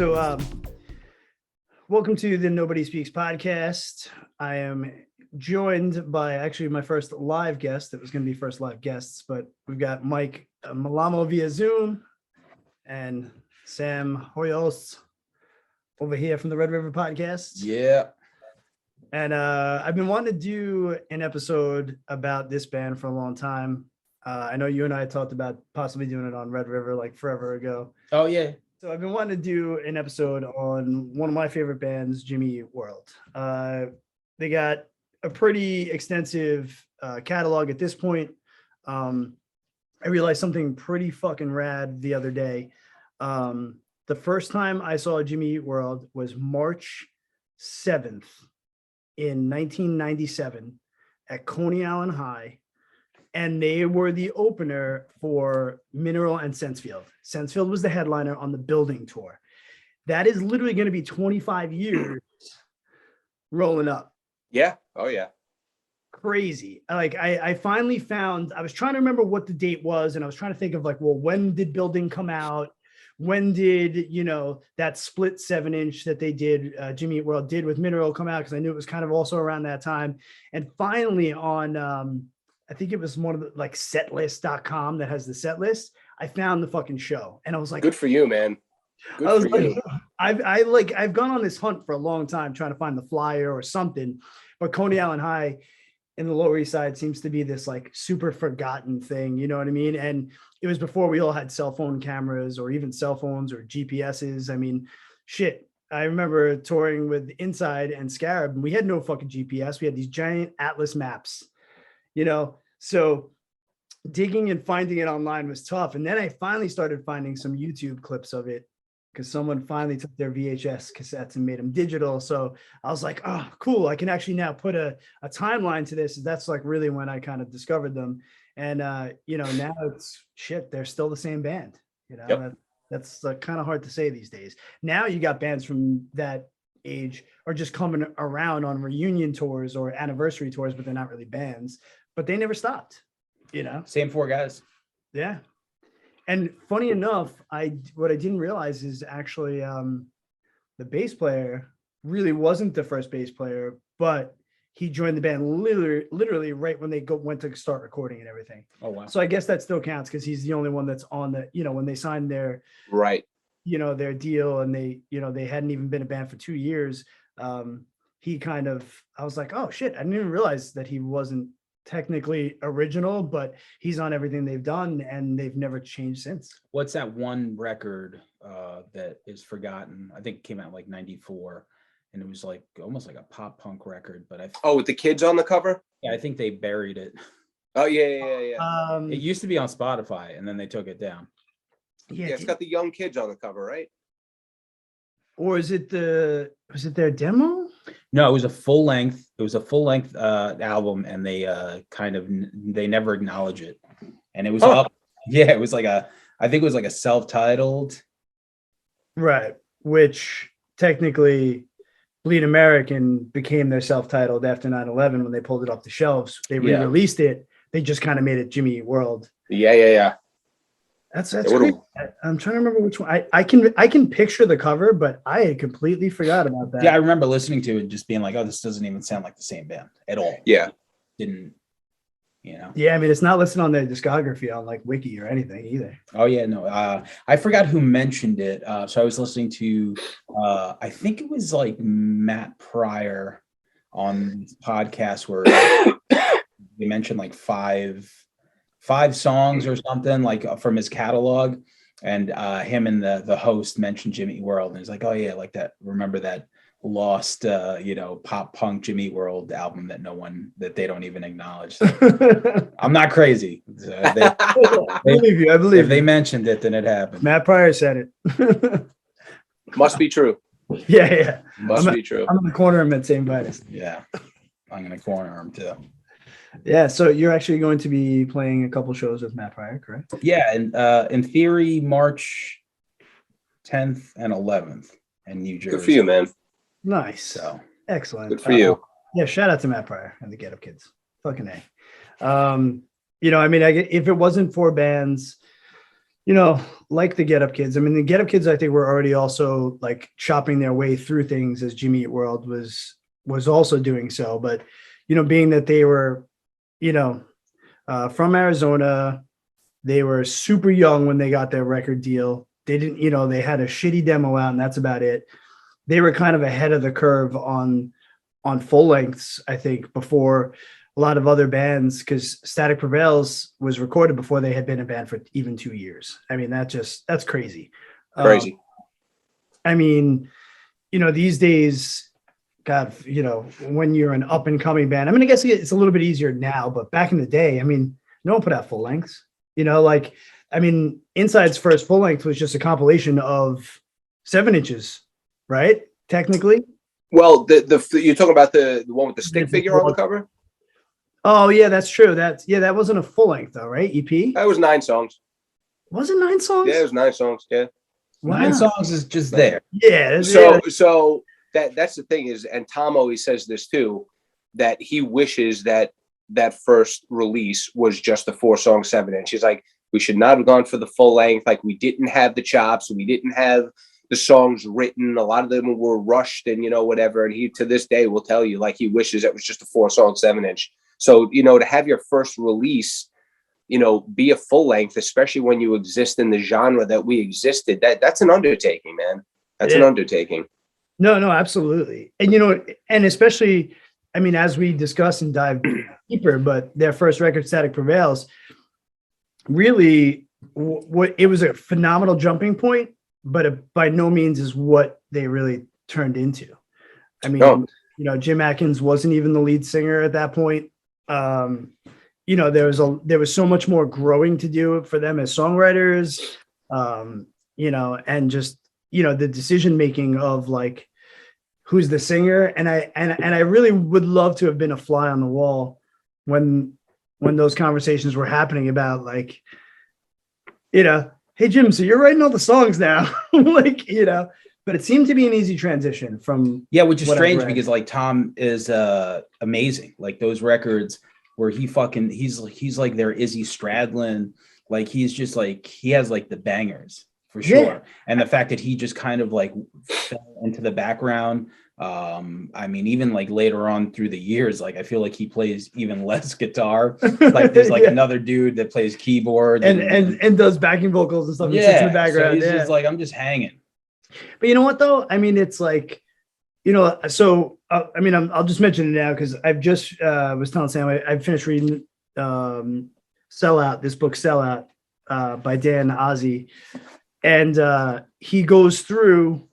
So, welcome to the Nobody Speaks podcast. I am joined by actually my first live guest. It was going to be first live guests, but we've got Mike Mallamo via Zoom and Sam Hoyos over here from the Red River podcast. Yeah. And I've been wanting to do an episode about this band for a long time. I know you and I talked about possibly doing it on Red River like forever ago. Oh, yeah. So I've been wanting to do an episode on one of my favorite bands, Jimmy Eat World. They got a pretty extensive catalog at this point. I realized something pretty fucking rad the other day. The first time I saw Jimmy Eat World was March 7th in 1997 at Coney Island High. And they were the opener for Mineral and Sensefield. Sensefield was the headliner on the Building tour. That is literally going to be 25 years rolling up. Yeah. Oh, yeah. Crazy. Like I finally found, I was trying to remember what the date was. And I was trying to think of like, well, when did Building come out? When did, that split 7-inch that they did, Jimmy Eat World did with Mineral come out? Because I knew it was kind of also around that time. And finally on, I think it was one of the like setlist.com that has the set list. I found the fucking show and I was like, good for you, man. Good for you. I've gone on this hunt for a long time trying to find the flyer or something, but Coney Island High in the Lower East Side seems to be this like super forgotten thing. You know what I mean? And it was before we all had cell phone cameras or even cell phones or GPSs. I mean, shit. I remember touring with Inside and Scarab and we had no fucking GPS. We had these giant Atlas maps. So digging and finding it online was tough. And then I finally started finding some YouTube clips of it because someone finally took their VHS cassettes and made them digital. So I was like, oh, cool. I can actually now put a timeline to this. That's like really when I kind of discovered them. And, now it's shit. They're still the same band. Yep. That's kind of hard to say these days. Now you got bands from that age are just coming around on reunion tours or anniversary tours, but they're not really bands. But they never stopped, Same four guys. Yeah. And funny enough, what I didn't realize is actually the bass player really wasn't the first bass player, but he joined the band literally right when they went to start recording and everything. Oh, wow. So I guess that still counts because he's the only one that's on the, when they signed their right, their deal and they, they hadn't even been a band for 2 years. He I was like, oh shit, I didn't even realize that he wasn't technically original, but he's on everything they've done and they've never changed since. What's that one record that is forgotten? I think it came out like 94 and it was like almost like a pop punk record, but with the kids on the cover? Yeah, I think they buried it. Oh, yeah. It used to be on Spotify and then they took it down. Yeah, it's got the young kids on the cover, right? Or was it their demo? No, it was a full length. It was a full length album, and they they never acknowledge it. And it was up. Yeah, it was I think it was like a self-titled. Right, which technically Bleed American became their self-titled after 9/11 when they pulled it off the shelves. They re-released it. They just kind of made it Jimmy Eat World. Yeah. That's great. I'm trying to remember which one. I can picture the cover, but I had completely forgot about that. Yeah, I remember listening to it and just being like, "Oh, this doesn't even sound like the same band at all." Yeah, didn't. Yeah, I mean, it's not listed on their discography on like Wiki or anything either. Oh yeah, no. I forgot who mentioned it. So I was listening to, I think it was like Matt Pryor on this podcast where they mentioned like five songs or something like from his catalog, and him and the host mentioned Jimmy Eat World, and he's like, oh yeah, like that, remember that lost pop punk Jimmy Eat World album that they don't even acknowledge. So, I'm not crazy. I believe you. If they mentioned it, then it happened. Matt Pryor said it. Must be true. Yeah. Must be true. I'm in the corner of him at St. Vitus. Yeah, I'm gonna corner him too. Yeah, so you're actually going to be playing a couple shows with Matt Pryor, correct? Yeah, and in theory, March 10th and 11th in New Jersey. Good for you, man. Nice. So excellent. Good for you. Yeah, shout out to Matt Pryor and the Get Up Kids. Fucking A. I mean, if it wasn't for bands Like the Get Up Kids. I mean, the Get Up Kids, I think, were already also like chopping their way through things as Jimmy Eat World was also doing so. But being that they were, from Arizona, they were super young when they got their record deal. They didn't, they had a shitty demo out, and that's about it. They were kind of ahead of the curve on full lengths, I think, before a lot of other bands, because Static Prevails was recorded before they had been a band for even 2 years. I mean, that's crazy. Crazy. I mean, these days, God, when you're an up and coming band, I mean, I guess it's a little bit easier now, but back in the day, I mean, no one put out full lengths, Inside's first full length was just a compilation of 7 inches, right? Technically. Well, you're talking about the one with the stick figure on the cover? Oh yeah, that's true. That wasn't a full length though, right? EP? That was 9 songs. Was it 9 songs? Yeah, it was 9 songs. Yeah. Wow. 9 songs is just there. Yeah. So that's the thing is, and Tom always says this too, that he wishes that first release was just a 4-song 7-inch. He's like, we should not have gone for the full length. Like, we didn't have the chops. We didn't have the songs written. A lot of them were rushed and, whatever. And he, to this day, will tell you, like, he wishes it was just a 4-song 7-inch. So, to have your first release, be a full length, especially when you exist in the genre that we existed, that's an undertaking, man. That's an undertaking. No, absolutely. And, and especially, I mean, as we discuss and dive deeper, but their first record, Static Prevails, really, it was a phenomenal jumping point, but it by no means is what they really turned into. I mean, Jim Atkins wasn't even the lead singer at that point. There was so much more growing to do for them as songwriters, and just, the decision making of like, who's the singer. And I really would love to have been a fly on the wall when those conversations were happening about like, hey Jim, so you're writing all the songs now, but it seemed to be an easy transition from. Yeah, which is strange because like Tom is amazing. Like those records where he's like their Izzy Stradlin, like he's just like, he has like the bangers for sure. Yeah. And the fact that he just kind of like fell into the background. I mean, even like later on through the years, like I feel like he plays even less guitar. Like there's like another dude that plays keyboard and does backing vocals and stuff. Yeah, in the background. So he's just like, I'm just hanging. But you know what though? I mean, it's like, so I mean, I'll just mention it now because I've just was telling Sam I finished reading this book Sellout by Dan Ozzie, and he goes through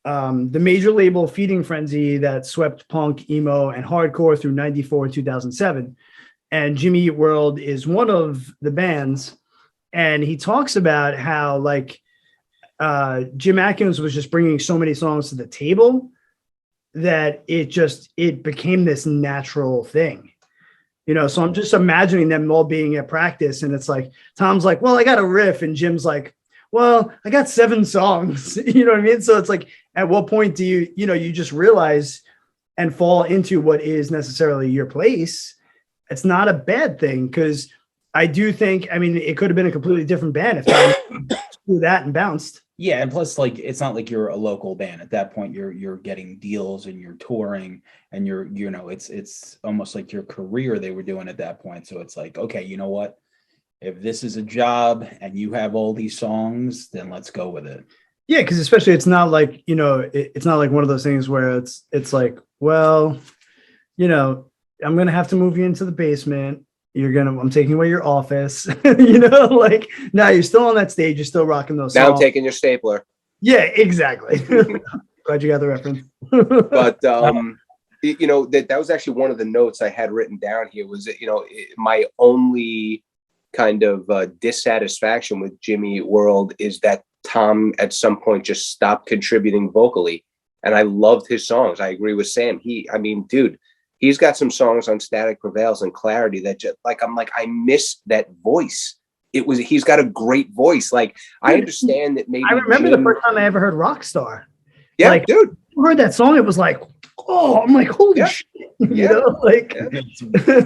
the major label feeding frenzy that swept punk, emo, and hardcore through 94 and 2007. And Jimmy Eat World is one of the bands. And he talks about how like Jim Atkins was just bringing so many songs to the table that it became this natural thing. So I'm just imagining them all being at practice. And it's like, Tom's like, well, I got a riff. And Jim's like, well, I got 7 songs. You know what I mean? So it's like, at what point do you just realize and fall into what is necessarily your place? It's not a bad thing, because I do think, I mean, it could have been a completely different band if Tom do that and bounced. Yeah, and plus, like, it's not like you're a local band at that point. You're getting deals and you're touring, and it's almost like your career they were doing at that point. So it's like, okay, you know what? If this is a job and you have all these songs, then let's go with it. Yeah, because especially it's not like, it's not like one of those things where it's like, well, I'm gonna have to move you into the basement. I'm taking away your office. Like, now you're still on that stage, you're still rocking those songs. Now I'm taking your stapler. Yeah, exactly. Glad you got the reference. But that was actually one of the notes I had written down here was that, my only kind of dissatisfaction with Jimmy Eat World is that Tom at some point just stopped contributing vocally, and I loved his songs. I agree with Sam. He's got some songs on Static Prevails and Clarity that just like, I miss that voice. He's got a great voice. Like, I understand that maybe I remember the first time I ever heard Rockstar. Yeah, like, dude. I heard that song, it was like, oh, I'm like, holy shit. It's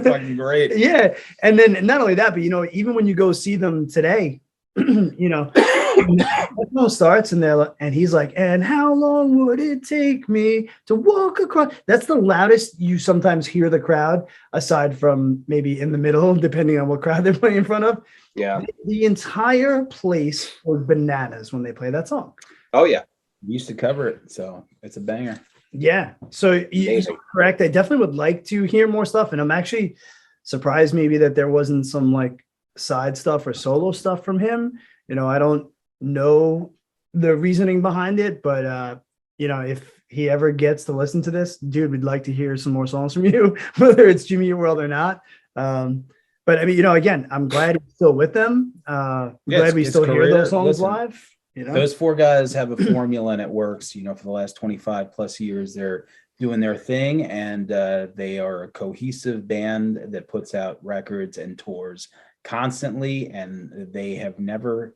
fucking great. Yeah. And then not only that, but even when you go see them today, you know, that song starts and he's like, and how long would it take me to walk across? That's the loudest you sometimes hear the crowd, aside from maybe in the middle, depending on what crowd they're playing in front of. Yeah. The entire place was bananas when they play that song. Oh yeah. We used to cover it, so it's a banger. Yeah. So you're correct. I definitely would like to hear more stuff. And I'm actually surprised maybe that there wasn't some like side stuff or solo stuff from him. You know, I don't know the reasoning behind it, but you know, if he ever gets to listen to this, dude, we'd like to hear some more songs from you, whether it's Jimmy Eat World or not. But I mean, you know, again, I'm glad he's still with them. Glad we still hear those songs live. You know? Those four guys have a formula and it works. You know, for the last 25 plus years, they're doing their thing, and they are a cohesive band that puts out records and tours constantly, and they have never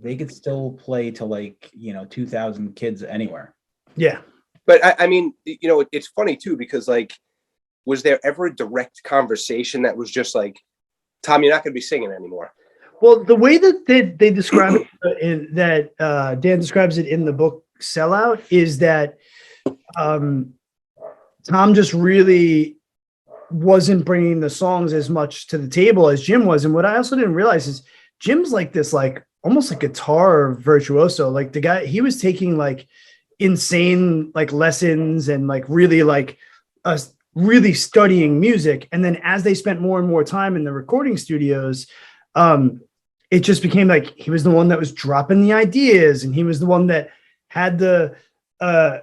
they could still play to like, you know, 2,000 kids anywhere. Yeah. But I mean, you know, it's funny too, because like, was there ever a direct conversation that was just like, Tom, you're not going to be singing anymore? Well, the way that they describe it, Dan describes it in the book Sellout, is that Tom just really wasn't bringing the songs as much to the table as Jim was. And what I also didn't realize is Jim's like this, like almost like guitar virtuoso. Like the guy, he was taking like insane like lessons and like really studying music. And then as they spent more and more time in the recording studios, it just became like he was the one that was dropping the ideas, and he was the one that had the an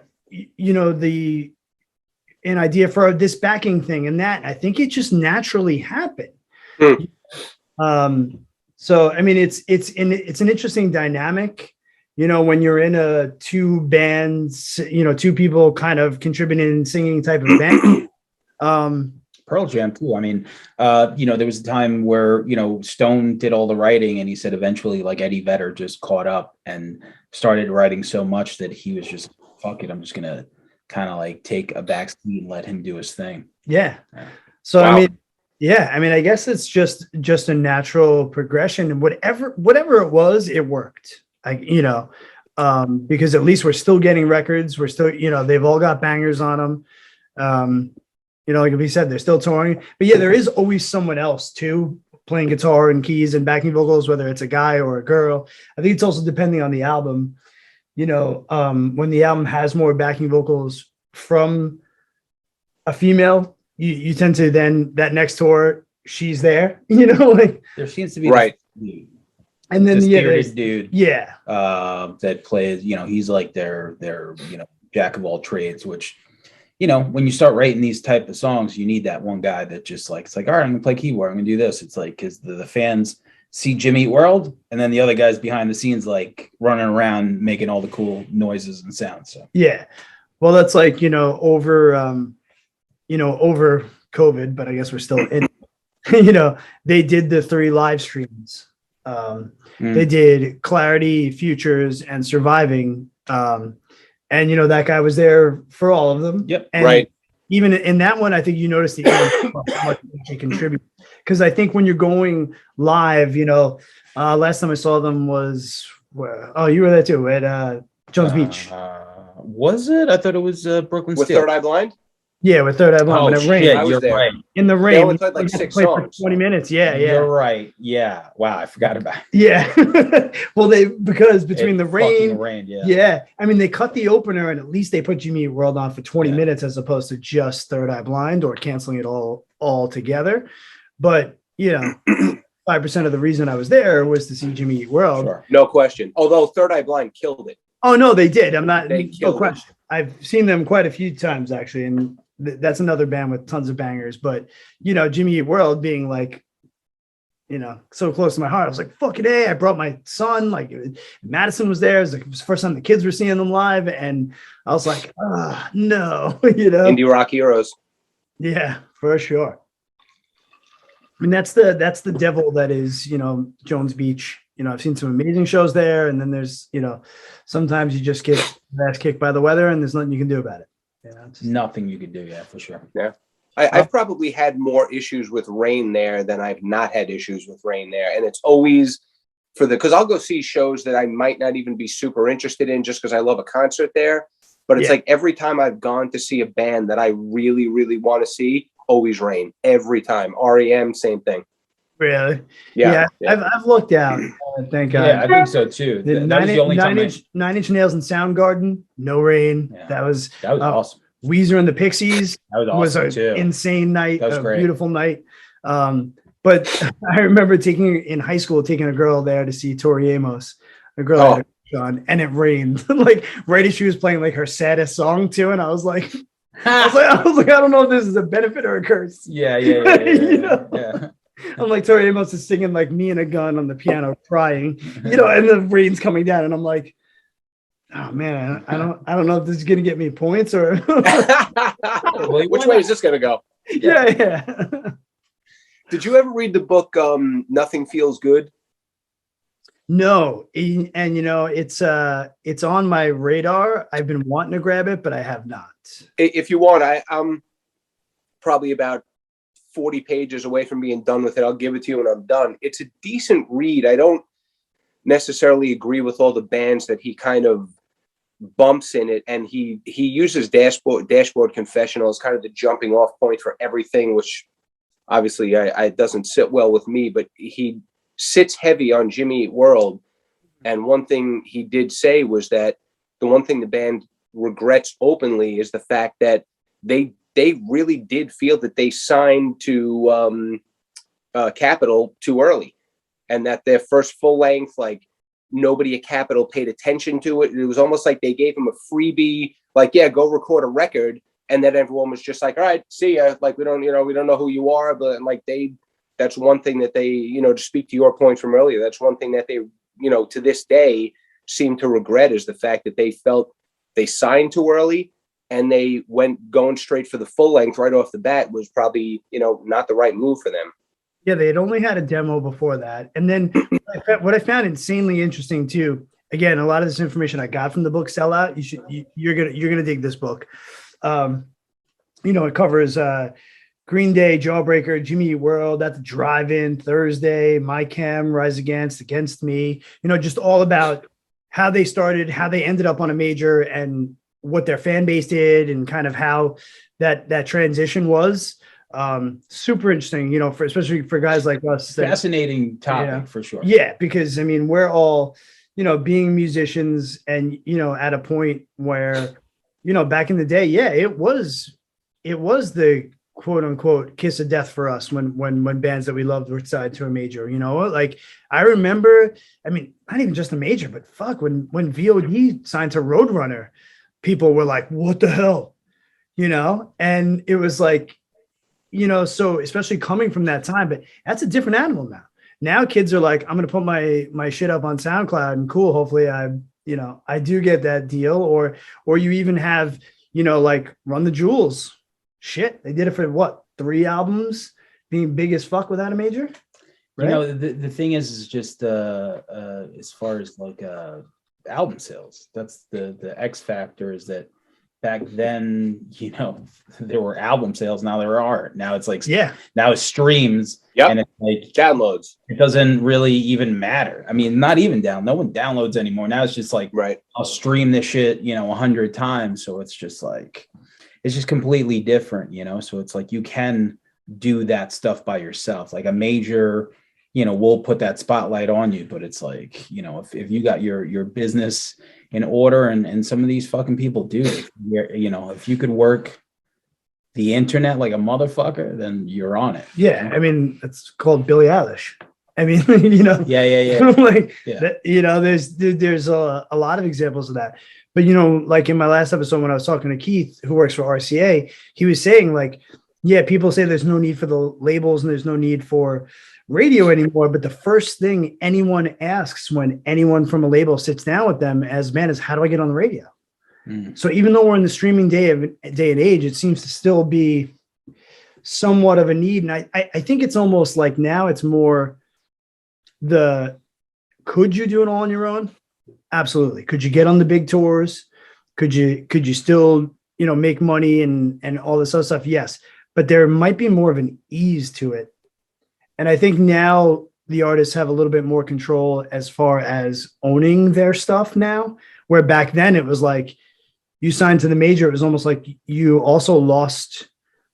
idea for this backing thing and that. I think it just naturally happened. So I mean, it's an interesting dynamic, you know, when you're in a two bands, you know, two people kind of contributing and singing type of band. Pearl Jam too. I mean, you know, there was a time where, you know, Stone did all the writing, and he said eventually like Eddie Vedder just caught up and started writing so much that he was just, fuck it, I'm just gonna kind of like take a back seat and let him do his thing. Yeah. So wow. I mean, I guess it's just a natural progression, and whatever it was, it worked. Because at least we're still getting records. We're still, you know, they've all got bangers on them. You know, like we said, they're still touring, but yeah, there is always someone else too playing guitar and keys and backing vocals, whether it's a guy or a girl. I think it's also depending on the album. You know, when the album has more backing vocals from a female, you tend to then that next tour, she's there, you know, like there seems to be right. And then this dude, that plays, you know, he's like their, you know, jack of all trades, which, you know, when you start writing these type of songs, you need that one guy that just like, it's like, all right, I'm gonna play keyboard, I'm gonna do this. It's like, because the fans see Jimmy Eat World, and then the other guys behind the scenes like running around making all the cool noises and sounds. So yeah, well, that's like, you know, over COVID, but I guess we're still in. You know, they did the 3 live streams. They did Clarity, Futures, and Surviving. And, you know, that guy was there for all of them. Yep. And right. Even in that one, I think you noticed how much they contribute. Because I think when you're going live, you know, last time I saw them was, you were there too, at Jones Beach. Was it? I thought it was Brooklyn With Steel. Third Eye Blind? Yeah, with Third Eye Blind. When it rained. I was there. Right. In the rain. They only played like 6 songs. 20 minutes. Yeah. You're right. Yeah. Wow, I forgot about it. Yeah. Well, because between the rain. Yeah. I mean, they cut the opener, and at least they put Jimmy Eat World on for 20 minutes as opposed to just Third Eye Blind or canceling it all together. But, you know, 5% of the reason I was there was to see Jimmy Eat World. Sure. No question. Although Third Eye Blind killed it. Oh, no, they did. They no killed question. it. I've seen them quite a few times, actually, and that's another band with tons of bangers. But, you know, Jimmy Eat World being like, you know, so close to my heart. I was like, fucking A. I brought my son. Like, Madison was there. It was the first time the kids were seeing them live. And I was like, no, you know. Indie rock heroes. Yeah, for sure. I mean, that's the devil that is, you know, Jones Beach. You know, I've seen some amazing shows there. And then there's, you know, sometimes you just get your ass kicked by the weather and there's nothing you can do about it. You know, nothing you could do. Yeah, for sure. Yeah. I've probably had more issues with rain there than I've not had issues with rain there. And it's always because I'll go see shows that I might not even be super interested in just because I love a concert there. But it's like every time I've gone to see a band that I really, really want to see, Always Rain. Every time. REM, same thing. Really? Yeah. I've looked out. Thank God. Yeah, I think so too. That was the only time. Nine Inch Nails and Soundgarden, No Rain. Yeah. That was awesome. Weezer and the Pixies. That was awesome an too. Insane night. That was great. Beautiful night. But I remember in high school taking a girl there to see Tori Amos. A girl I had a crush on, and it rained. Like right as she was playing like her saddest song too, and I was like, I don't know if this is a benefit or a curse. Yeah. I'm like, Tori Amos is singing like Me and a Gun on the piano, crying, and the rain's coming down, and I'm like, oh man, I don't know if this is gonna get me points or which way is this gonna go? Yeah. Did you ever read the book Nothing Feels Good? No, and it's on my radar. I've been wanting to grab it, but I have not. If you want, I'm probably about 40 pages away from being done with it. I'll give it to you when I'm done. It's a decent read. I don't necessarily agree with all the bands that he kind of bumps in it, and he uses Dashboard Confessional as kind of the jumping off point for everything, which obviously it doesn't sit well with me, but he sits heavy on Jimmy Eat World. And one thing he did say was that the one thing the band regrets openly is the fact that they really did feel that they signed to Capitol too early, and that their first full length, like nobody at Capitol paid attention to it. It was almost like they gave him a freebie, like, yeah, go record a record. And then everyone was just like, all right, see ya. Like, we don't know who you are, but like that's one thing that they, to speak to your points from earlier, that's one thing that they, to this day seem to regret, is the fact that they felt they signed too early and they went going straight for the full length right off the bat was probably, not the right move for them. Yeah, they had only had a demo before that. And then what I found insanely interesting too, again, a lot of this information I got from the book Sellout, you're gonna dig this book. It covers Green Day, Jawbreaker, Jimmy Eat World, At the Drive-In, Thursday, My Chem, Rise Against Me, just all about how they started, how they ended up on a major, and what their fan base did, and kind of how that transition was. Super interesting, especially for guys like us. Fascinating topic for sure. Yeah, because we're all, being musicians, and at a point where, back in the day, it was the quote unquote kiss of death for us when bands that we loved were signed to a major. Like I remember, not even just a major, but fuck, when VOD signed to Roadrunner, people were like, what the hell, and it was like, so especially coming from that time, but that's a different animal now. Now kids are like, I'm going to put my shit up on SoundCloud, and cool, hopefully I do get that deal. Or you even have, like Run the Jewels. Shit, they did it for what, 3 albums, being big as fuck without a major. Right? The thing is just as far as like album sales, that's the X factor, is that back then, there were album sales. Now there aren't. Now it's like, now it's streams. Yep. And it's like downloads. It doesn't really even matter. Not even no one downloads anymore. Now it's just like, right, I'll stream this shit, 100 times. So it's just like, it's just completely different, so it's like you can do that stuff by yourself. Like a major, we'll put that spotlight on you, but it's like, if you got your business in order, and some of these fucking people do, if you could work the internet like a motherfucker, then you're on it. Yeah. It's called Billie Eilish. Yeah. Like, there's a lot of examples of that. But, like in my last episode, when I was talking to Keith, who works for RCA, he was saying like, yeah, people say there's no need for the labels and there's no need for radio anymore. But the first thing anyone asks when anyone from a label sits down with them as man is, how do I get on the radio? So even though we're in the streaming day and age, it seems to still be somewhat of a need. And I think it's almost like now it's more could you do it all on your own? Absolutely. Could you get on the big tours? Could you still, make money and all this other stuff? Yes. But there might be more of an ease to it. And I think now the artists have a little bit more control as far as owning their stuff now, where back then it was like you signed to the major, it was almost like you also lost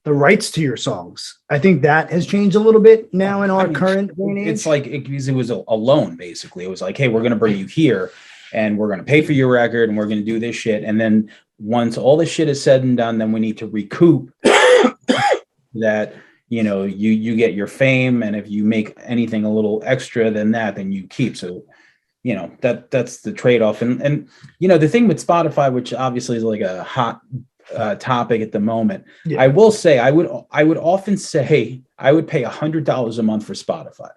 the rights to your songs. I think that has changed a little bit now in our current day and age. It's like it was a loan, basically. It was like, hey, we're going to bring you here and we're going to pay for your record and we're going to do this shit. And then once all this shit is said and done, then we need to recoup that, you know, you get your fame. And if you make anything a little extra than that, then you keep. So, you know, that's the trade-off. And, you know, the thing with Spotify, which obviously is like a hot topic at the moment. Yeah. I will say, I would often say I would pay $100 a month for Spotify.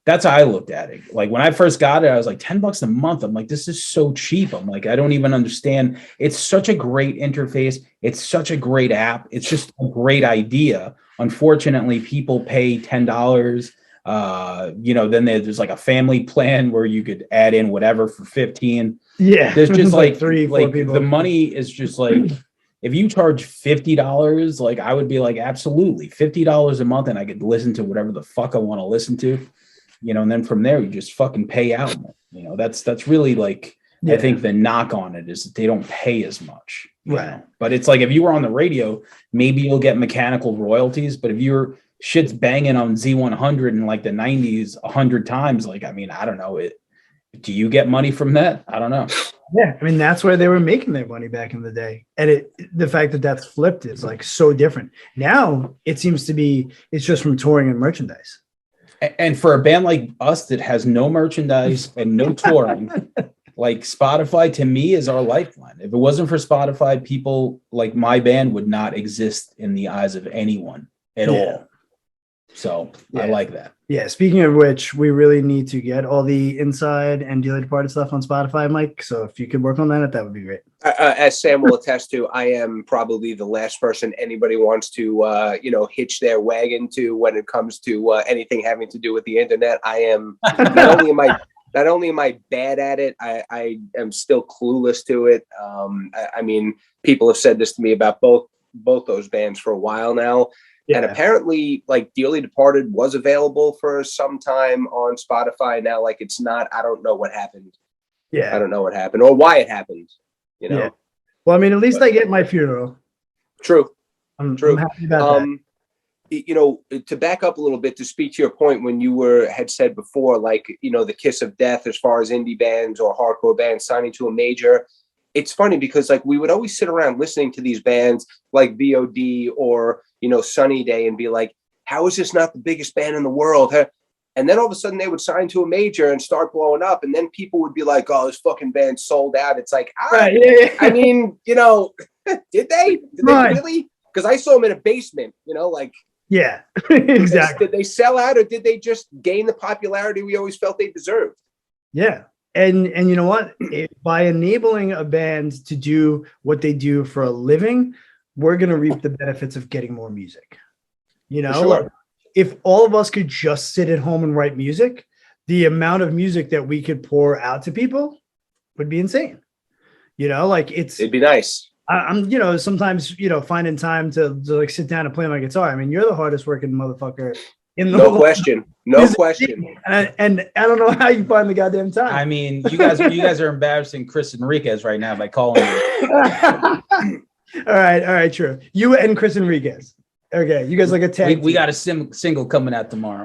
That's how I looked at it. Like when I first got it, I was like $10 a month. I'm like, this is so cheap. I'm like, I don't even understand. It's such a great interface. It's such a great app. It's just a great idea. Unfortunately, people pay $10. You know, then there's like a family plan where you could add in whatever for 15. Yeah. There's just like 3-4 people. The money is just like, if you charge $50, like I would be like, absolutely $50 a month. And I could listen to whatever the fuck I want to listen to, you know, and then from there, you just fucking pay out. You know, that's really like, I think the knock on it is that they don't pay as much. Right. Know? But it's like, if you were on the radio, maybe you'll get mechanical royalties, but if you're shit's banging on Z100 in like the 90s 100 times, like, I mean, I don't know it. Do you get money from that? I don't know. Yeah, I mean, that's where they were making their money back in the day. And the fact that that's flipped is like so different. Now it seems to be, it's just from touring and merchandise. And for a band like us that has no merchandise and no touring, like Spotify to me is our lifeline. If it wasn't for Spotify, people like my band would not exist in the eyes of anyone at all. So I like that. Yeah. Speaking of which, we really need to get all the inside and dearly departed stuff on Spotify, Mike. So if you could work on that would be great. As Sam will attest to, I am probably the last person anybody wants to, hitch their wagon to when it comes to anything having to do with the internet. I am not only am I bad at it, I am still clueless to it. I mean, people have said this to me about both those bands for a while now. Yeah. And apparently, like, Dearly Departed was available for some time on Spotify. Now, like, it's not. I don't know what happened. Yeah. I don't know what happened or why it happened, you know? Yeah. Well, I mean, at least I get my funeral. True. I'm happy about that. You know, to back up a little bit, to speak to your point when you had said before, like, you know, the kiss of death as far as indie bands or hardcore bands signing to a major. It's funny because, like, we would always sit around listening to these bands like VOD or, you know, Sunny Day and be like, how is this not the biggest band in the world? And then all of a sudden they would sign to a major and start blowing up. And then people would be like, oh, this fucking band sold out. It's like, I mean, you know, did they really? Because I saw them in a basement, you know, like. Yeah, exactly. Did they sell out or did they just gain the popularity we always felt they deserved? Yeah. And you know what? By enabling a band to do what they do for a living, we're going to reap the benefits of getting more music. You know, sure. If all of us could just sit at home and write music, the amount of music that we could pour out to people would be insane. You know, like it'd be nice. I'm, you know, sometimes, you know, finding time to like sit down and play my guitar. I mean, you're the hardest working motherfucker. No question. No question. And I don't know how you find the goddamn time. I mean, you guys are embarrassing Chris Enriquez right now by calling you. All right, true. You and Chris Enriquez. Okay, you guys like a tag. We got a single coming out tomorrow.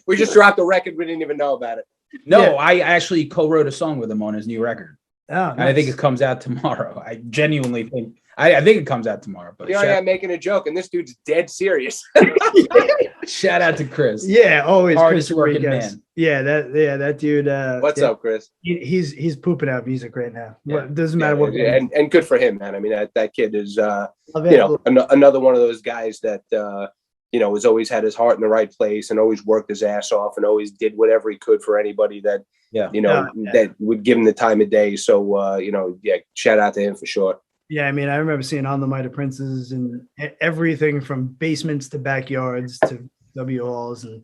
We just dropped a record. We didn't even know about it. No, yeah. I actually co-wrote a song with him on his new record. Oh, nice. And I think it comes out tomorrow. I genuinely think. I think it comes out tomorrow. But I'm making a joke, and this dude's dead serious. Shout out to Chris. Yeah, always hardest Chris working man. Yeah, that dude. What's up, Chris? He's pooping out music right now. Yeah. It doesn't matter what. And good for him, man. I mean, that kid is, another one of those guys that has always had his heart in the right place and always worked his ass off and always did whatever he could for anybody that that would give him the time of day. So shout out to him for sure. Yeah, I mean, I remember seeing On the Might of Princes and everything from basements to backyards to W halls, and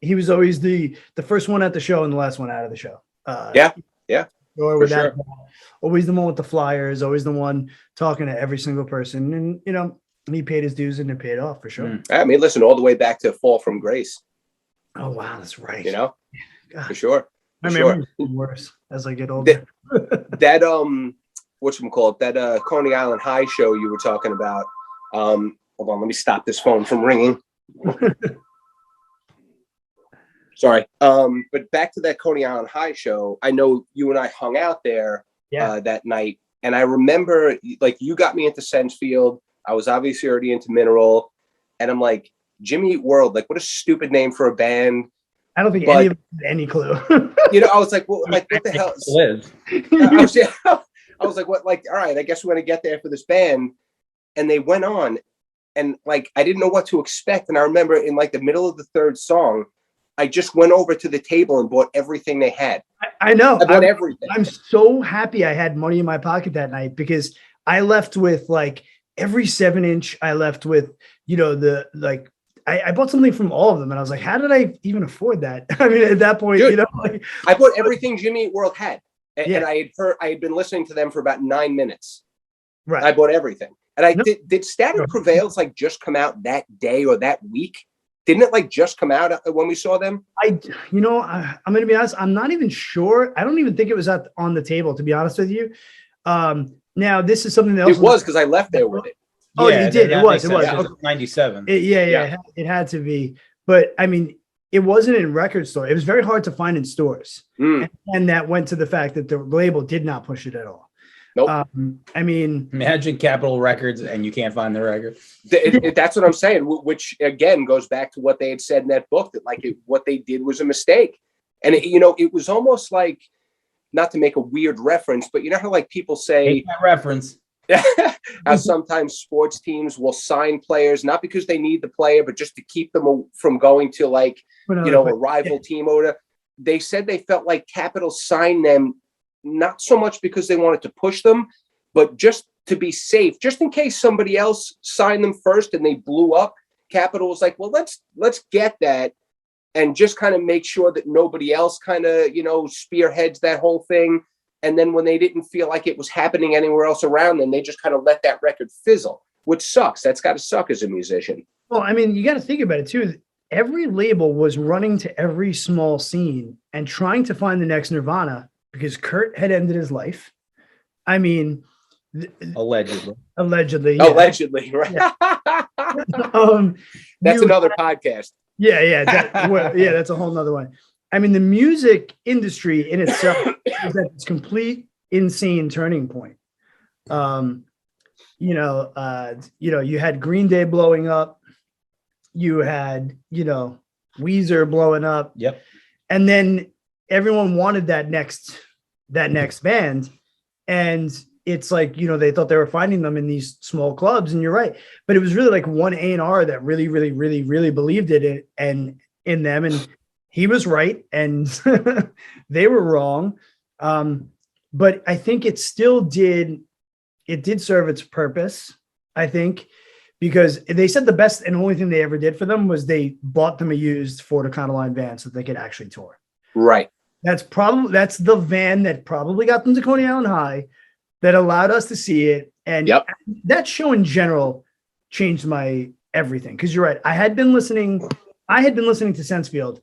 he was always the first one at the show and the last one out of the show. Sure. Always the one with the flyers, always the one talking to every single person, and he paid his dues and it paid off for sure. I mean, listen, all the way back to Fall from Grace. Oh wow, that's right. You know, God. for sure. My memory's worse as I get older. That whatchamacallit, that Coney Island High show you were talking about. Hold on, let me stop this phone from ringing. Sorry. But back to that Coney Island High show. I know you and I hung out there that night. And I remember, like, you got me into Sensefield. I was obviously already into Mineral. And I'm like, Jimmy Eat World, like, what a stupid name for a band. I don't think any of them had any clue. You know, I was like, well, like, what the hell? I was like, what? Like, all right, I guess we're going to get there for this band. And they went on. And, like, I didn't know what to expect. And I remember in, like, the middle of the third song, I just went over to the table and bought everything they had. I know. I bought everything. I'm so happy I had money in my pocket that night because I left with like every 7-inch. I left with, you know, I bought something from all of them. And I was like, how did I even afford that? I mean, at that point, you know, like, I bought everything Jimmy Eat World had. And I had been listening to them for about 9 minutes. Right. I bought everything. And did Static Prevails like just come out that day or that week? Didn't it like just come out when we saw them? I'm going to be honest. I'm not even sure. I don't even think it was on the table, to be honest with you. Now this is something else. It was because I left there with it. Oh, you did. It was. Okay. 97. It had to be. But I mean, it wasn't in record store. It was very hard to find in stores. And that went to the fact that the label did not push it at all. Nope. I mean, imagine Capitol Records and you can't find the record. That's what I'm saying, which again goes back to what they had said in that book, that like what they did was a mistake. And it was almost like, not to make a weird reference, but you know how like people say that reference, how sometimes sports teams will sign players not because they need the player, but just to keep them from going to like a rival team or whatever. They said they felt like Capitol signed them not so much because they wanted to push them, but just to be safe, just in case somebody else signed them first and they blew up. Capitol was like, well, let's get that and just kind of make sure that nobody else kind of, spearheads that whole thing. And then when they didn't feel like it was happening anywhere else around them, they just kind of let that record fizzle, which sucks. That's got to suck as a musician. Well, I mean, you got to think about it too. Every label was running to every small scene and trying to find the next Nirvana, because Kurt had ended his life. I mean, allegedly, yeah. Allegedly, right? Yeah. That's another podcast. Yeah, that's a whole nother one. I mean, the music industry in itself is at its complete insane turning point. You had Green Day blowing up. You had, Weezer blowing up. Yep. And then everyone wanted that next band. And it's like, they thought they were finding them in these small clubs, and you're right. But it was really like one A&R that really, really, really, really believed it and in them. And he was right. And they were wrong. But I think it did serve its purpose, I think, because they said the best and only thing they ever did for them was they bought them a used Ford Econoline van so that they could actually tour. Right. That's the van that probably got them to Coney Island High, that allowed us to see it. And that show in general changed my everything. Cause you're right. I had been listening to Sensefield.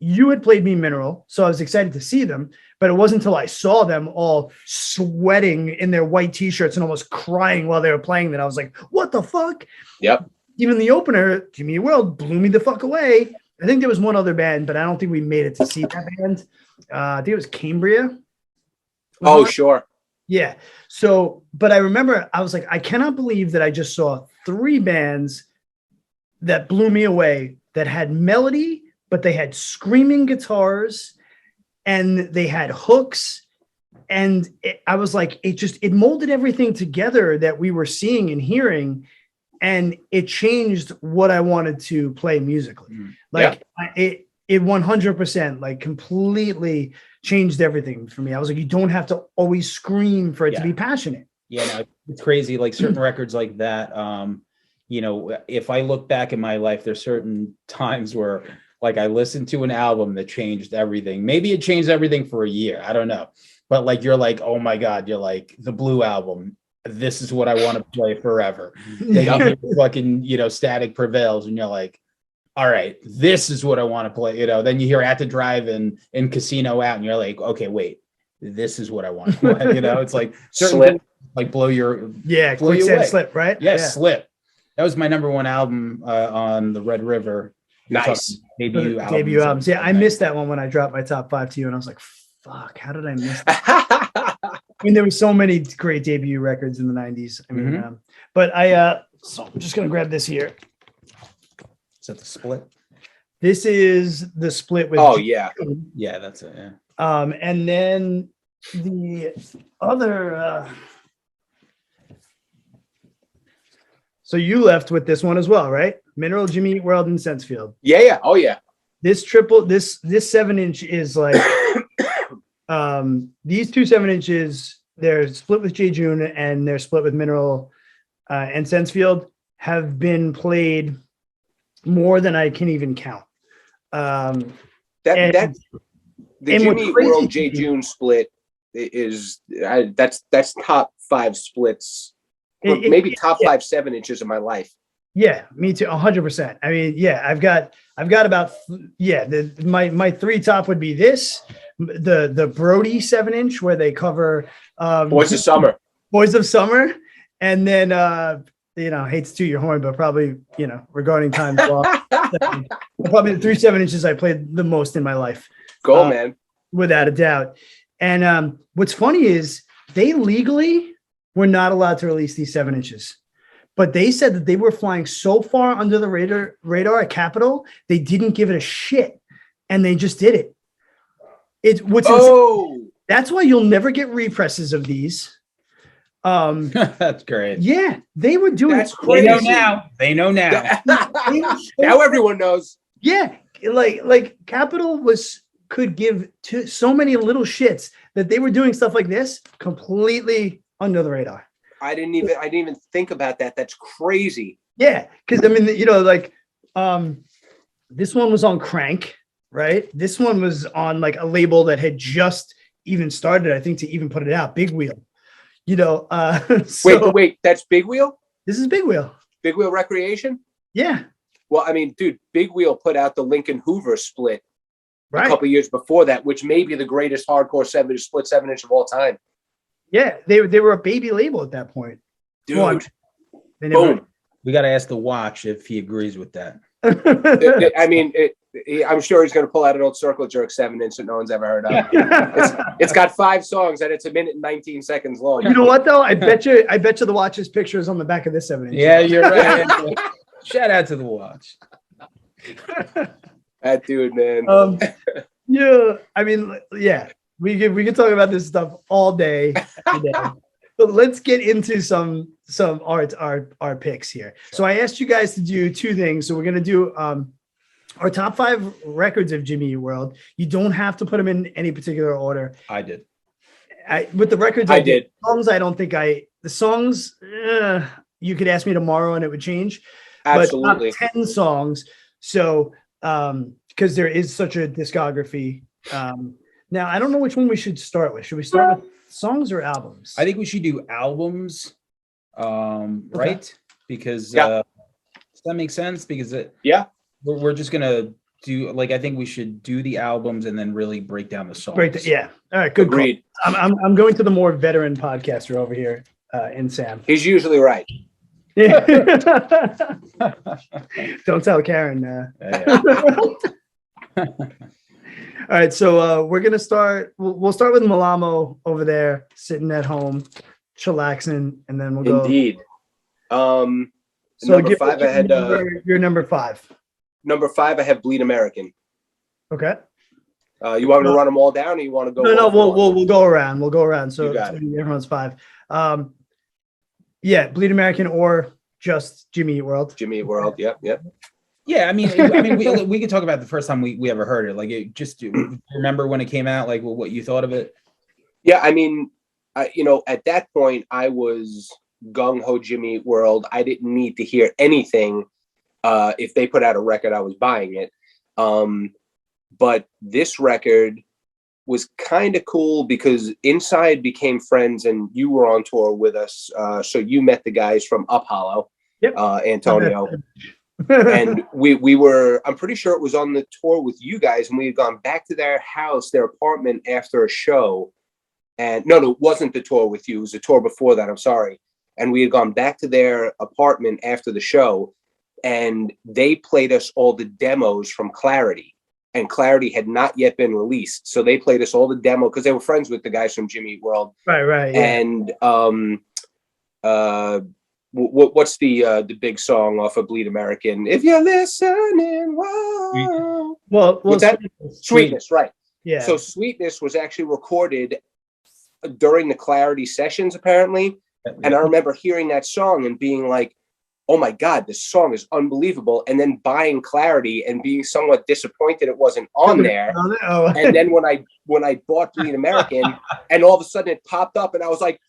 You had played me Mineral, so I was excited to see them, but it wasn't until I saw them all sweating in their white t-shirts and almost crying while they were playing that I was like, what the fuck? Yep. Even the opener, Jimmy Eat World, blew me the fuck away. I think there was one other band, but I don't think we made it to see that band. I think it was Cambria. Oh, sure. Yeah. So, but I remember I was like, I cannot believe that I just saw 3 bands that blew me away, that had melody, but they had screaming guitars and they had hooks. And I was like, it molded everything together that we were seeing and hearing. And it changed what I wanted to play musically. It 100% like completely changed everything for me. I was like, you don't have to always scream for it to be passionate. Yeah, no, it's crazy. Like certain records like that. If I look back in my life, there's certain times where like I listened to an album that changed everything. Maybe it changed everything for a year. I don't know. But like, you're like, oh my God, you're like the Blue album. this is what I want to play forever. Then you hear fucking, Static Prevails, and you're like, all right, this is what I want to play. Then you hear At the Drive-In and Casino Out, and you're like, okay, wait, this is what I want to play. It's like Slip, like blow your Quicksand Slip, right? Yeah, Slip. That was my number one album on the Red River. Nice debut albums. Yeah, I missed that one when I dropped my top 5 to you, and I was like, fuck, how did I miss that? I mean, there were so many great debut records in the 90s. I mean, but so I'm just gonna grab this here. Is that the split? This is the split with. Oh yeah, that's it. Yeah. And then the other. So you left with this one as well, right? Mineral, Jimmy Eat World, and Sensefield. Yeah. Oh yeah. This 7-inch is like. These 2 7-inches, they're split with Jay June and they're split with Mineral and Sensefield, have been played more than I can even count. The Jimmy Eat World Jay June split is that's top 5 splits, maybe top 5 7-inches of my life. Yeah, me too. 100%. I mean, yeah, I've got about my 3 top would be this, the Brody 7-inch where they cover Boys of Summer, and then hate to toot your horn, but probably regarding time probably the 3 7-inches I played the most in my life. Go man, without a doubt. And what's funny is they legally were not allowed to release these 7-inches. But they said that they were flying so far under the radar at Capitol, they didn't give it a shit, and they just did it. That's why you'll never get represses of these. That's great. Yeah, they were doing. That's crazy. They know now. Now everyone knows. Yeah, like Capitol could give to so many little shits that they were doing stuff like this completely under the radar. I didn't even think about that. That's crazy. Yeah, because I mean, this one was on Crank, right? This one was on like a label that had just even started, I think, to even put it out, Big Wheel. Wait, that's Big Wheel? This is Big Wheel. Big Wheel Recreation? Yeah. Well, I mean, dude, Big Wheel put out the Lincoln Hoover split a couple years before that, which may be the greatest hardcore 7-inch of all time. Yeah, they were a baby label at that point. Dude. Boom. We got to ask the Watch if he agrees with that. I mean, I'm sure he's going to pull out an old Circle Jerk 7-inch that no one's ever heard of. It's got 5 songs and it's 1 minute and 19 seconds long. You know what though? I bet you the Watch's picture is on the back of this 7-inch. Yeah, you're right. Shout out to the Watch. That dude, man. Yeah, I mean, yeah. We can talk about this stuff all day, every day. But let's get into some our picks here. So I asked you guys to do 2 things. So we're gonna do our top 5 records of Jimmy Eat World. You don't have to put them in any particular order. I did. With the records, I did. Songs, I don't think the songs. You could ask me tomorrow and it would change. Absolutely. But top 10 songs. So because there is such a discography. Now, I don't know which one we should start with. Should we start with songs or albums? I think we should do albums, right? Because does that make sense? Because we're just going to do, like, I think we should do the albums and then really break down the songs. Yeah. All right, good. Agreed. I'm going to the more veteran podcaster over here in Sam. He's usually right. Don't tell Karen. All right, so we're gonna start. We'll start with Mallamo over there, sitting at home, chillaxing, and then we'll go. Indeed. So number 5, I had your number 5. Number 5, I have Bleed American. Okay. You want me to run them all down, or you want to go? No. We'll go around. We'll go around. So everyone's 5. Yeah, Bleed American or just Jimmy Eat World. Jimmy Eat World. Yep. Yeah, I mean, we could talk about the first time we ever heard it. Like, remember when it came out? Like, what you thought of it? Yeah, I mean, at that point, I was gung ho Jimmy Eat World. I didn't need to hear anything. If they put out a record, I was buying it. But this record was kind of cool because Inside became friends, and you were on tour with us. So you met the guys from Up Hollow, Yep. Antonio. And we were, I'm pretty sure it was on the tour with you guys, and we had gone back to their house, their apartment after a show. And no, it wasn't the tour with you. It was the tour before that. I'm sorry. And we had gone back to their apartment after the show, and they played us all the demos from Clarity. And Clarity had not yet been released. So they played us all the demo because they were friends with the guys from Jimmy Eat World. Right. Yeah. And what's the big song off of Bleed American? If you're listening, whoa. Well, What's that? Sweetness, right. Yeah. So Sweetness was actually recorded during the Clarity sessions, apparently. And I remember hearing that song and being like, oh my God, this song is unbelievable. And then buying Clarity and being somewhat disappointed it wasn't on there. And then when I bought Bleed American and all of a sudden it popped up and I was like,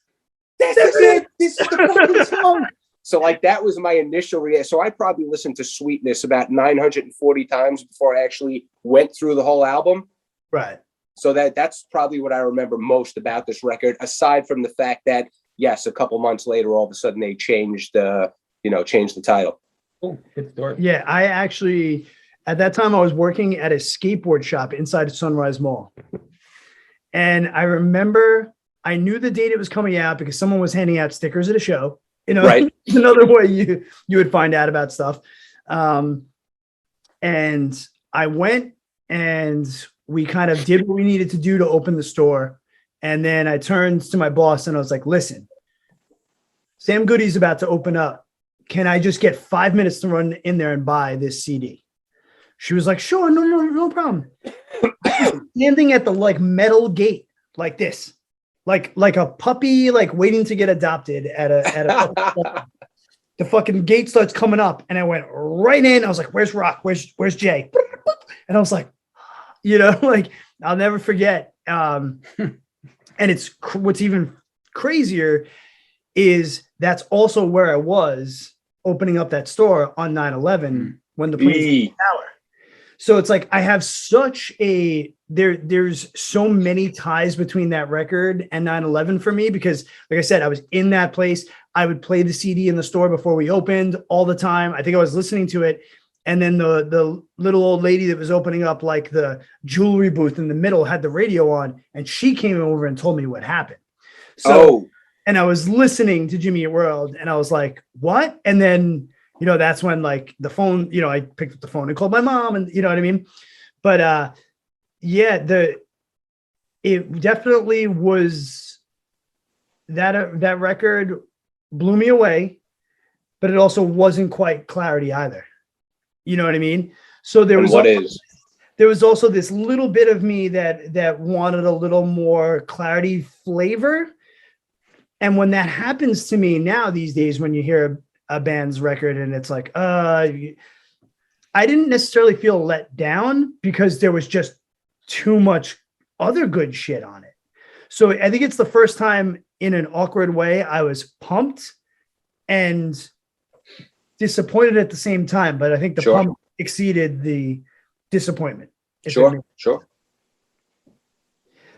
this is it. This is the fucking song. So like that was my initial reaction. So I probably listened to Sweetness about 940 times before I actually went through the whole album. Right. So that's probably what I remember most about this record, aside from the fact that, yes, a couple months later, all of a sudden they changed the title. Oh, good story. Yeah, I actually, at that time, I was working at a skateboard shop inside Sunrise Mall. And I remember I knew the date it was coming out because someone was handing out stickers at a show. You know, right. Another way you would find out about stuff. And I went and we kind of did what we needed to do to open the store. And then I turned to my boss and I was like, listen, Sam Goody's about to open up. Can I just get 5 minutes to run in there and buy this CD? She was like, sure, no problem. I was standing at the like metal gate like this, like a puppy, like waiting to get adopted at a the fucking gate starts coming up and I went right in. I was like, where's Rock? Where's Jay? And I was like, like I'll never forget. And it's what's even crazier is that's also where I was opening up that store on 9/11 when the planes hit the tower. So it's like I have such a there's so many ties between that record and 9/11 for me because, like I said, I was in that place. I would play the CD in the store before we opened all the time. I think I was listening to it. And then the little old lady that was opening up like the jewelry booth in the middle had the radio on, and she came over and told me what happened. So, and I was listening to Jimmy Eat World, and I was like, "What?" And then that's when like the phone, I picked up the phone and called my mom, and you know what I mean. But it definitely was that record blew me away, but it also wasn't quite Clarity either. You know what I mean? So there was also this little bit of me that wanted a little more Clarity flavor. And when that happens to me now these days, when you hear a band's record and it's like, I didn't necessarily feel let down because there was just too much other good shit on it. So I think it's the first time in an awkward way I was pumped and disappointed at the same time, but I think the pump exceeded the disappointment. Sure.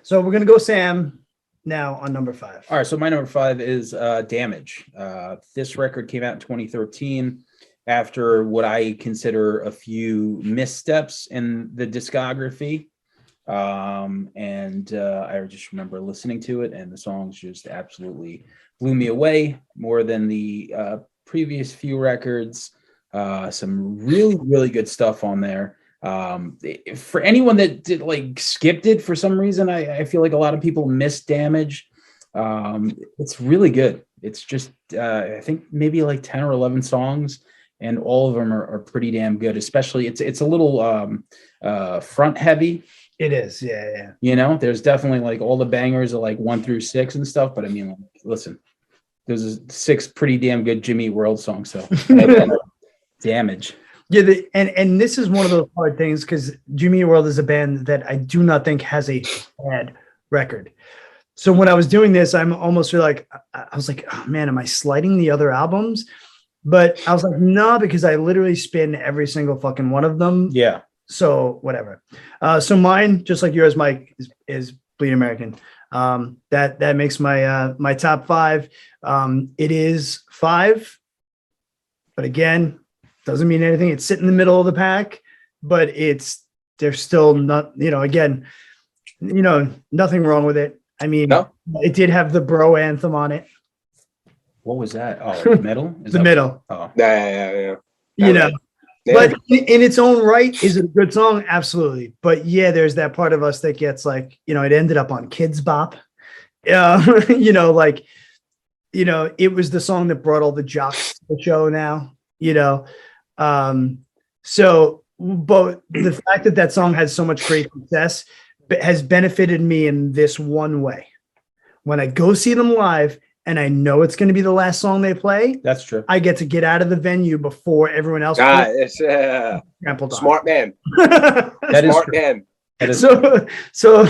So we're going to go Sam now on number 5. All right. So my number 5 is Damage. This record came out in 2013 after what I consider a few missteps in the discography. I just remember listening to it and the songs just absolutely blew me away more than the previous few records. Some really, really good stuff on there. For anyone that did skipped it for some reason, I feel like a lot of people missed Damage. It's really good. It's just I think maybe like 10 or 11 songs, and all of them are pretty damn good. Especially it's a little front heavy. It is, yeah. There's definitely like all the bangers are like 1 through 6 and stuff. But I mean, listen, there's 6 pretty damn good Jimmy Eat World songs. So Damage. Yeah, and this is one of those hard things because Jimmy Eat World is a band that I do not think has a bad record. So when I was doing this, I'm almost like, I was like, oh man, am I sliding the other albums? But I was like, no, because I literally spin every single fucking one of them. Yeah. So whatever. So mine, just like yours, Mike, is Bleed American. That makes my top 5. It is 5, but again, doesn't mean anything. It's sitting in the middle of the pack, but there's still not, again, nothing wrong with it. I mean, No? It did have the bro anthem on it. What was that? Oh, the middle? The middle. Oh. Yeah. Yeah. But But in its own right, is it a good song? Absolutely. But yeah, there's that part of us that gets like, it ended up on Kids Bop. It was the song that brought all the jocks to the show now, but the fact that song has so much great success has benefited me in this one way. When I go see them live and I know it's going to be the last song they play, That's true. I get to get out of the venue before everyone else. It's smart man. That is Smart true. man. That is So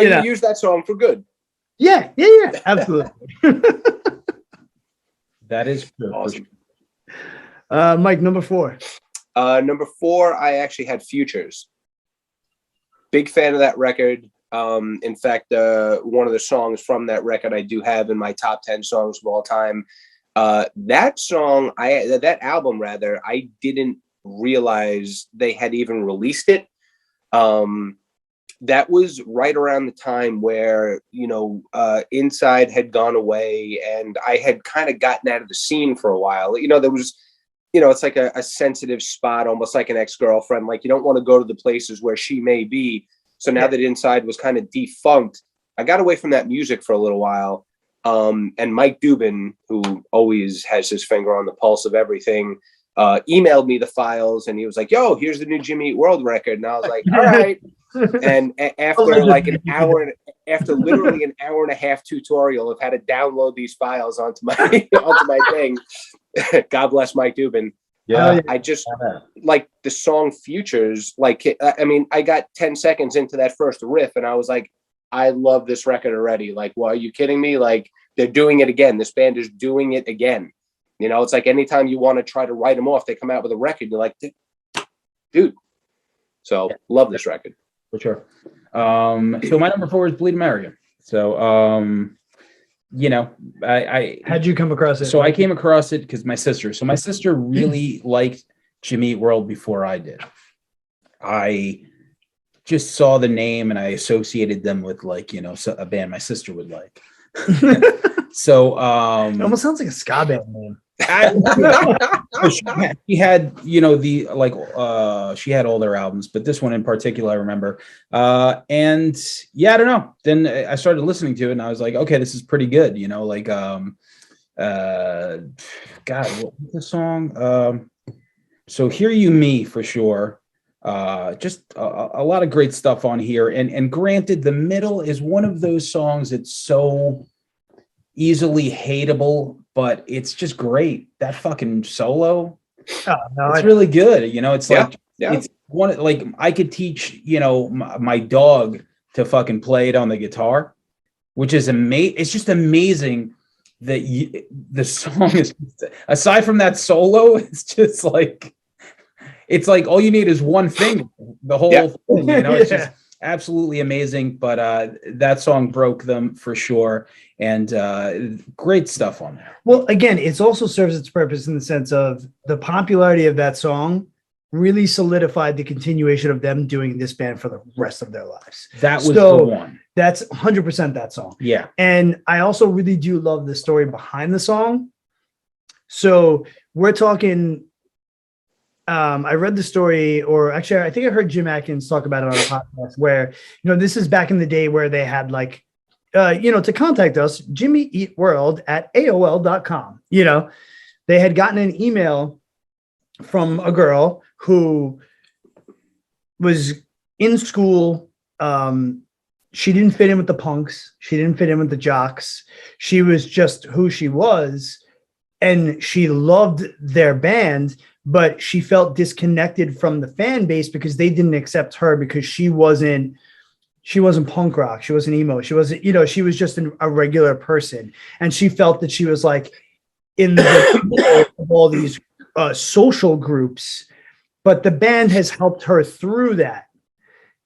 you use that song for good. Yeah, absolutely. That is true. Awesome. Mike, number 4. Number 4, I actually had Futures. Big fan of that record. In fact, one of the songs from that record I do have in my top 10 songs of all time. That song, that album rather, I didn't realize they had even released it. That was right around the time where, Inside had gone away and I had kind of gotten out of the scene for a while. There was, it's like a sensitive spot, almost like an ex-girlfriend. Like you don't want to go to the places where she may be. So now that Inside was kind of defunct, I got away from that music for a little while. And Mike Dubin, who always has his finger on the pulse of everything, emailed me the files and he was like, yo, here's the new Jimmy Eat World record. And I was like, all right. And after like an hour, after literally an hour and a half tutorial of how to download these files onto my thing, God bless Mike Dubin. Yeah. I just like the song Futures. Like, I mean, I got 10 seconds into that first riff and I was like, I love this record already. Like, well, are you kidding me? Like, they're doing it again. This band is doing it again. It's like anytime you want to try to write them off, they come out with a record. You're like, dude. So love this record. For sure. So my number 4 is Bleed American. So, I how'd you come across it? So I came across it because my sister really liked Jimmy Eat World before I did. I just saw the name and I associated them with a band my sister would like. So it almost sounds like a ska band name. She had, she had all their albums, but this one in particular, I remember. And I don't know. Then I started listening to it and I was like, okay, this is pretty good. God, what was the song? So Hear You Me for sure. Just a lot of great stuff on here. And granted, the middle is one of those songs that's so easily hateable, but it's just great. That fucking solo, it's really good. It's like it's one, like I could teach my dog to fucking play it on the guitar, which is amazing. It's just amazing that the song is, aside from that solo, it's just like, it's like all you need is one finger, the whole thing, it's just absolutely amazing. But that song broke them for sure. And great stuff on there. Well, again, it also serves its purpose in the sense of the popularity of that song really solidified the continuation of them doing this band for the rest of their lives. That was the one. That's 100% that song. Yeah. And I also really do love the story behind the song. So we're talking, I read the story, or actually, I think I heard Jim Atkins talk about it on a podcast where, this is back in the day where they had like, to contact us, jimmyeatworld@aol.com. They had gotten an email from a girl who was in school. She didn't fit in with the punks. She didn't fit in with the jocks. She was just who she was. And she loved their band, but she felt disconnected from the fan base because they didn't accept her because she wasn't punk rock. She wasn't emo. She wasn't, she was just a regular person. And she felt that she was like in the middle of all these social groups but the band has helped her through that.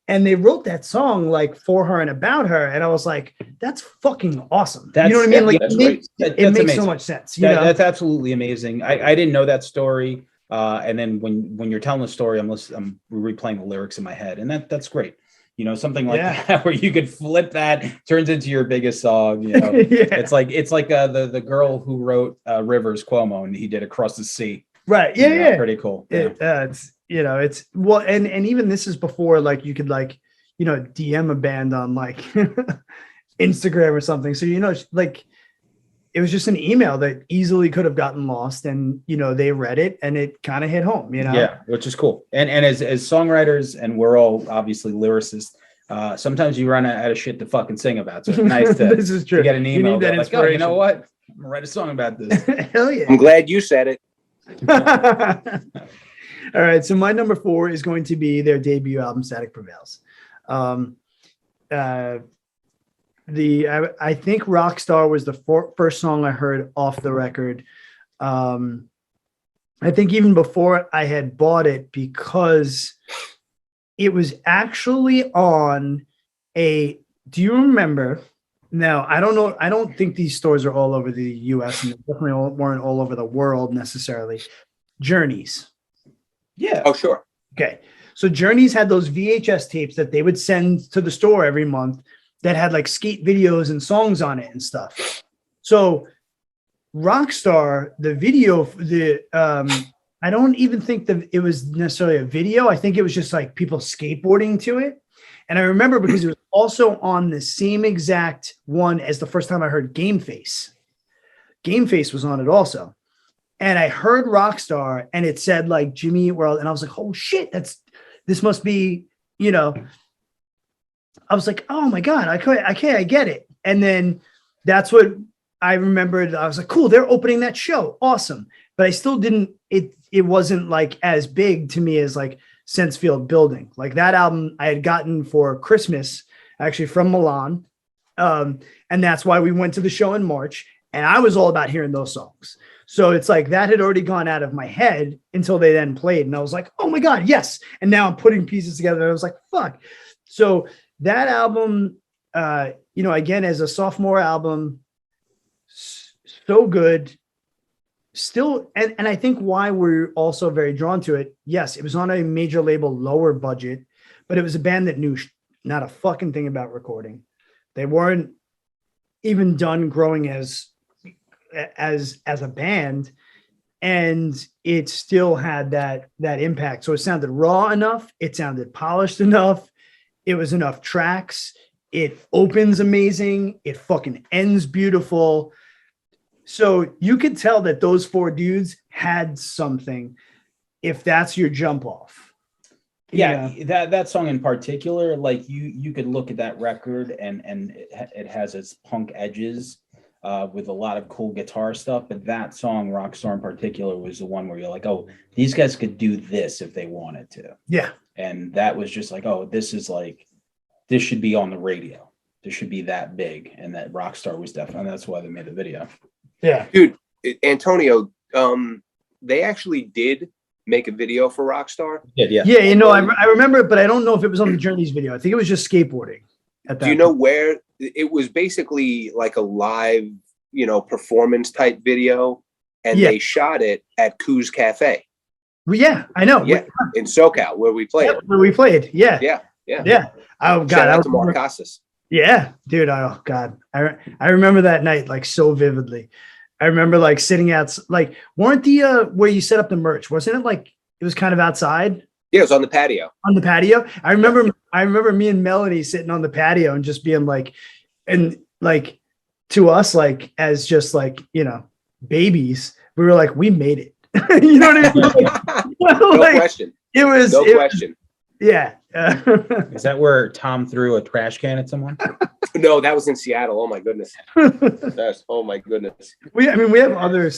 And they wrote that song like for her and about her. And I was like, that's fucking awesome. You know what I mean? Like that's it great. makes amazing. so much sense. You know? That's absolutely amazing. I didn't know that story. And then when you're telling the story, I'm replaying the lyrics in my head, and that's great. You know, something like that where you could flip that, turns into your biggest song. You know, it's like the girl who wrote Rivers Cuomo, and he did Across the Sea. Right. Yeah. You know, pretty cool. It's it's well, and even this is before like you could like, DM a band on like Instagram or something. So, like it was just an email that easily could have gotten lost, and they read it and it kind of hit home, Yeah, which is cool. And as songwriters, and we're all obviously lyricists, sometimes you run out of shit to fucking sing about. So it's nice to, this is true. to get an email You need that like, oh, you know what? I'm gonna write a song about this. Hell yeah. I'm glad you said it. All right, so my number 4 is going to be their debut album, Static Prevails. I think Rockstar was the first song I heard off the record. I think even before I had bought it, because it was actually on do you remember? Now, I don't know. I don't think these stores are all over the US, and they definitely weren't all over the world necessarily. Journeys. Yeah. Oh, sure. Okay. So Journeys had those VHS tapes that they would send to the store every month that had like skate videos and songs on it and stuff. So Rockstar, the video, I don't even think that it was necessarily a video. I think it was just like people skateboarding to it. And I remember because it was also on the same exact one as the first time I heard Game Face. Game Face was on it also. And I heard Rockstar and it said like Jimmy Eat World. And I was like, oh shit, this must be, I was like, oh my God, I get it. And then that's what I remembered. I was like, cool, they're opening that show. Awesome. But I still didn't, it wasn't like as big to me as like Sensefield Building. Like that album I had gotten for Christmas, actually from Milan. And that's why we went to the show in March. And I was all about hearing those songs. So it's like that had already gone out of my head until they then played. And I was like, oh my God, yes. And now I'm putting pieces together. And I was like, fuck. So that album, again, as a sophomore album, so good. Still, and I think why we're also very drawn to it. Yes, it was on a major label, lower budget, but it was a band that knew not a fucking thing about recording. They weren't even done growing as a band, and it still had that impact. So it sounded raw enough, it sounded polished enough, it was enough tracks, it opens amazing, it fucking ends beautiful. So you could tell that those 4 dudes had something if that's your jump off. Yeah, that song in particular, like you could look at that record and it has its punk edges with a lot of cool guitar stuff, but that song Rockstar in particular was the one where you're like, oh, these guys could do this if they wanted to. Yeah. And that was just like, oh, this should be on the radio. This should be that big. And that Rockstar was definitely, that's why they made the video. Yeah. Dude, Antonio, they actually did make a video for Rockstar. Yeah. I remember it, but I don't know if it was on the Journeys video. I think it was just skateboarding. Do you know where it was? Basically like a live, performance type video, and they shot it at Coos Cafe. Well, yeah, I know. Yeah, in SoCal where we played. Yeah, where we played. Yeah. Oh God, shout out to Mark Casas. Yeah, dude. Oh God, I remember that night like so vividly. I remember like sitting out, like weren't the where you set up the merch? Wasn't it like it was kind of outside? Yeah, it was on the patio. On the patio. I remember me and Melanie sitting on the patio and just being like, and like to us, like as just like, babies, we were like, we made it. You know what I mean? No question. It was no question. Yeah. Is that where Tom threw a trash can at someone? No, that was in Seattle. Oh my goodness. Oh my goodness. We have other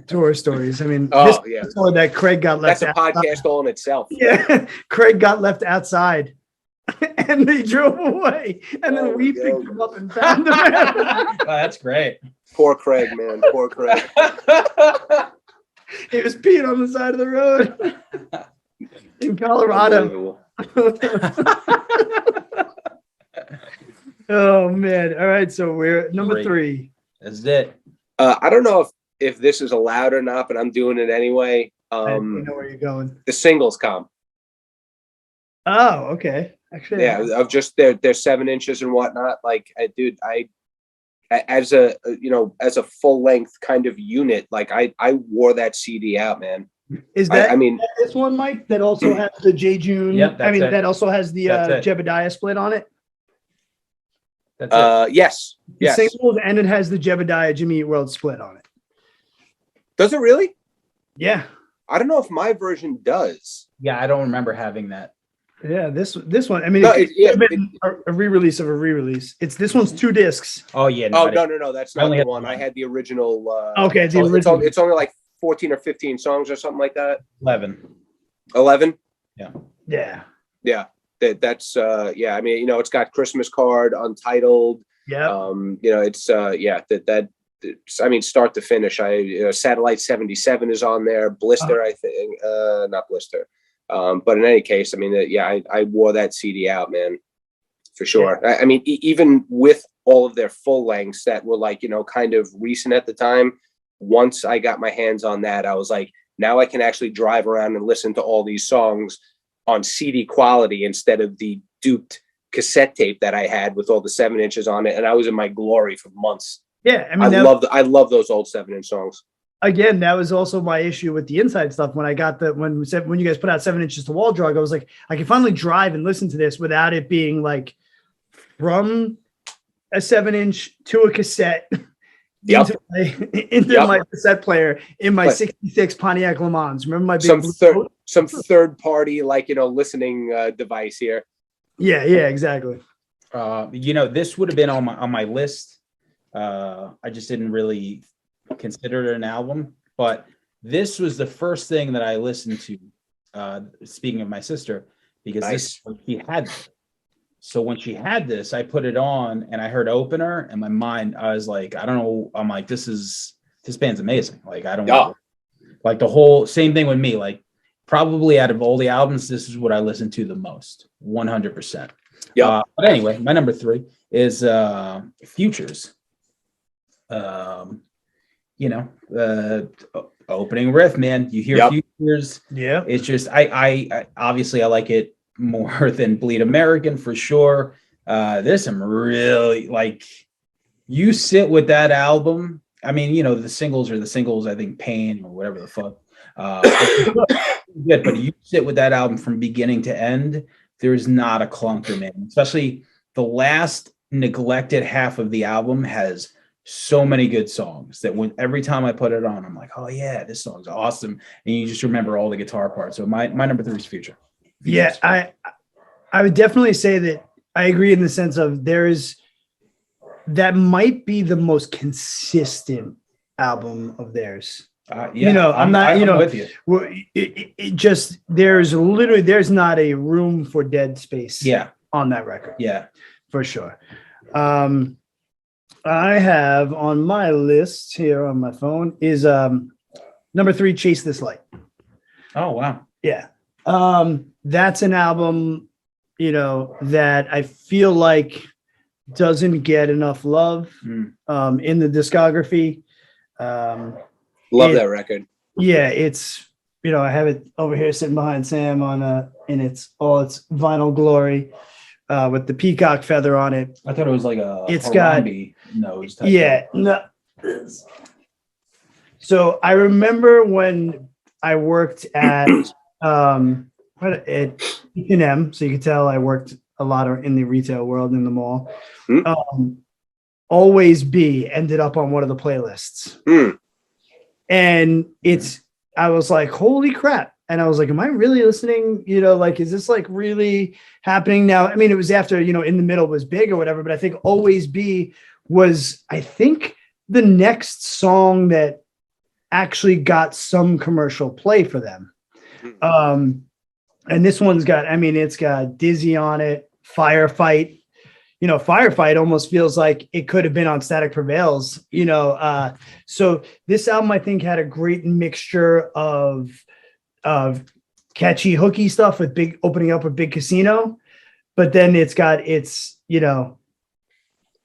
tour stories. I mean, tour that Craig got left. That's a podcast all in itself. Yeah, Craig got left outside, and they drove away, and then we picked him up and found him. Oh, that's great. Poor Craig, man. Poor Craig. He was peeing on the side of the road. in Colorado. Oh man. All right. So we're number three. That's it. I don't know if this is allowed or not, but I'm doing it anyway. I know where you're going. The singles comp. Oh, okay. Actually, Yeah, of just their 7 inches and whatnot. Like, dude, as a as a full length kind of unit, like I wore that CD out, man. Is that? I mean, this one, Mike, that also has the J. June. Yep, I mean, that also has the Jebediah split on it. That's it. Yes. Yes. Singles, and it has the Jebediah Jimmy Eat World split on it. Does it really? Yeah. I don't know if my version does. Yeah, I don't remember having that. Yeah, this one. I mean, No, it's been a re-release of a re-release. This one's 2 discs. Oh yeah. No, that's not the one. I had the original. Okay, the original. It's only like 14 or 15 songs or something like that. 11. 11. Yeah. That's I mean, it's got Christmas Card, Untitled. Yeah. It's I mean, start to finish. Satellite 77 is on there. Blister, I think, not Blister. But in any case, I mean, I wore that CD out, man, for sure. Yeah. I mean, even with all of their full lengths that were like, kind of recent at the time, once I got my hands on that, I was like, now I can actually drive around and listen to all these songs on CD quality instead of the duped cassette tape that I had with all the 7 inches on it. And I was in my glory for months. Yeah. I mean, I love those old 7-inch songs. Again, that was also my issue with the inside stuff. When I got when you guys put out 7 inches to wall drug, I was like, I can finally drive and listen to this without it being like from a 7-inch to a cassette into my cassette player in my 66 Pontiac Le Mans. Remember my big some third party, like, listening device here. Yeah, exactly. This would have been on my list. I just didn't really consider it an album, but this was the first thing that I listened to. Speaking of my sister, because she had this. So when she had this, I put it on and I heard Opener, and my mind, I was like, I don't know. I'm like, this band's amazing. Like, I don't know. Like the whole same thing with me. Like, probably out of all the albums, this is what I listen to the most, 100%. Yeah. But anyway, my number 3 is Futures. Opening riff, man. You hear Futures. Yeah. It's just I obviously I like it more than Bleed American for sure. There's some really, like, you sit with that album. I mean, the singles are the singles, I think Pain or whatever the fuck. But you sit with that album from beginning to end, there's not a clunker, man. Especially the last neglected half of the album has so many good songs that every time I put it on, I'm like, oh yeah, this song's awesome. And you just remember all the guitar parts. So my number 3 is Futures. Yeah, I would definitely say that I agree in the sense of that might be the most consistent album of theirs. I'm with you. It just, there's not a room for dead space. On that record. Yeah, for sure. I have on my list here on my phone is number 3, Chase This Light. Oh wow. Yeah. That's an album, that I feel like doesn't get enough love in the discography. Love that record. Yeah, it's, I have it over here sitting behind Sam in its vinyl glory with the peacock feather on it. I thought it was like it's got nose. No. So I remember when I worked at H&M, so you can tell I worked a lot in the retail world in the mall. Always Be ended up on one of the playlists. And I was like, holy crap. And I was like, am I really listening? Is this like really happening now? I mean, it was after, In the Middle was big or whatever, but I think Always Be was, I think, the next song that actually got some commercial play for them. And this one's got, it's got Dizzy on it, Firefight. Firefight almost feels like it could have been on Static Prevails, so this album, I think, had a great mixture of catchy, hooky stuff with opening up with Big Casino, but then it's got its,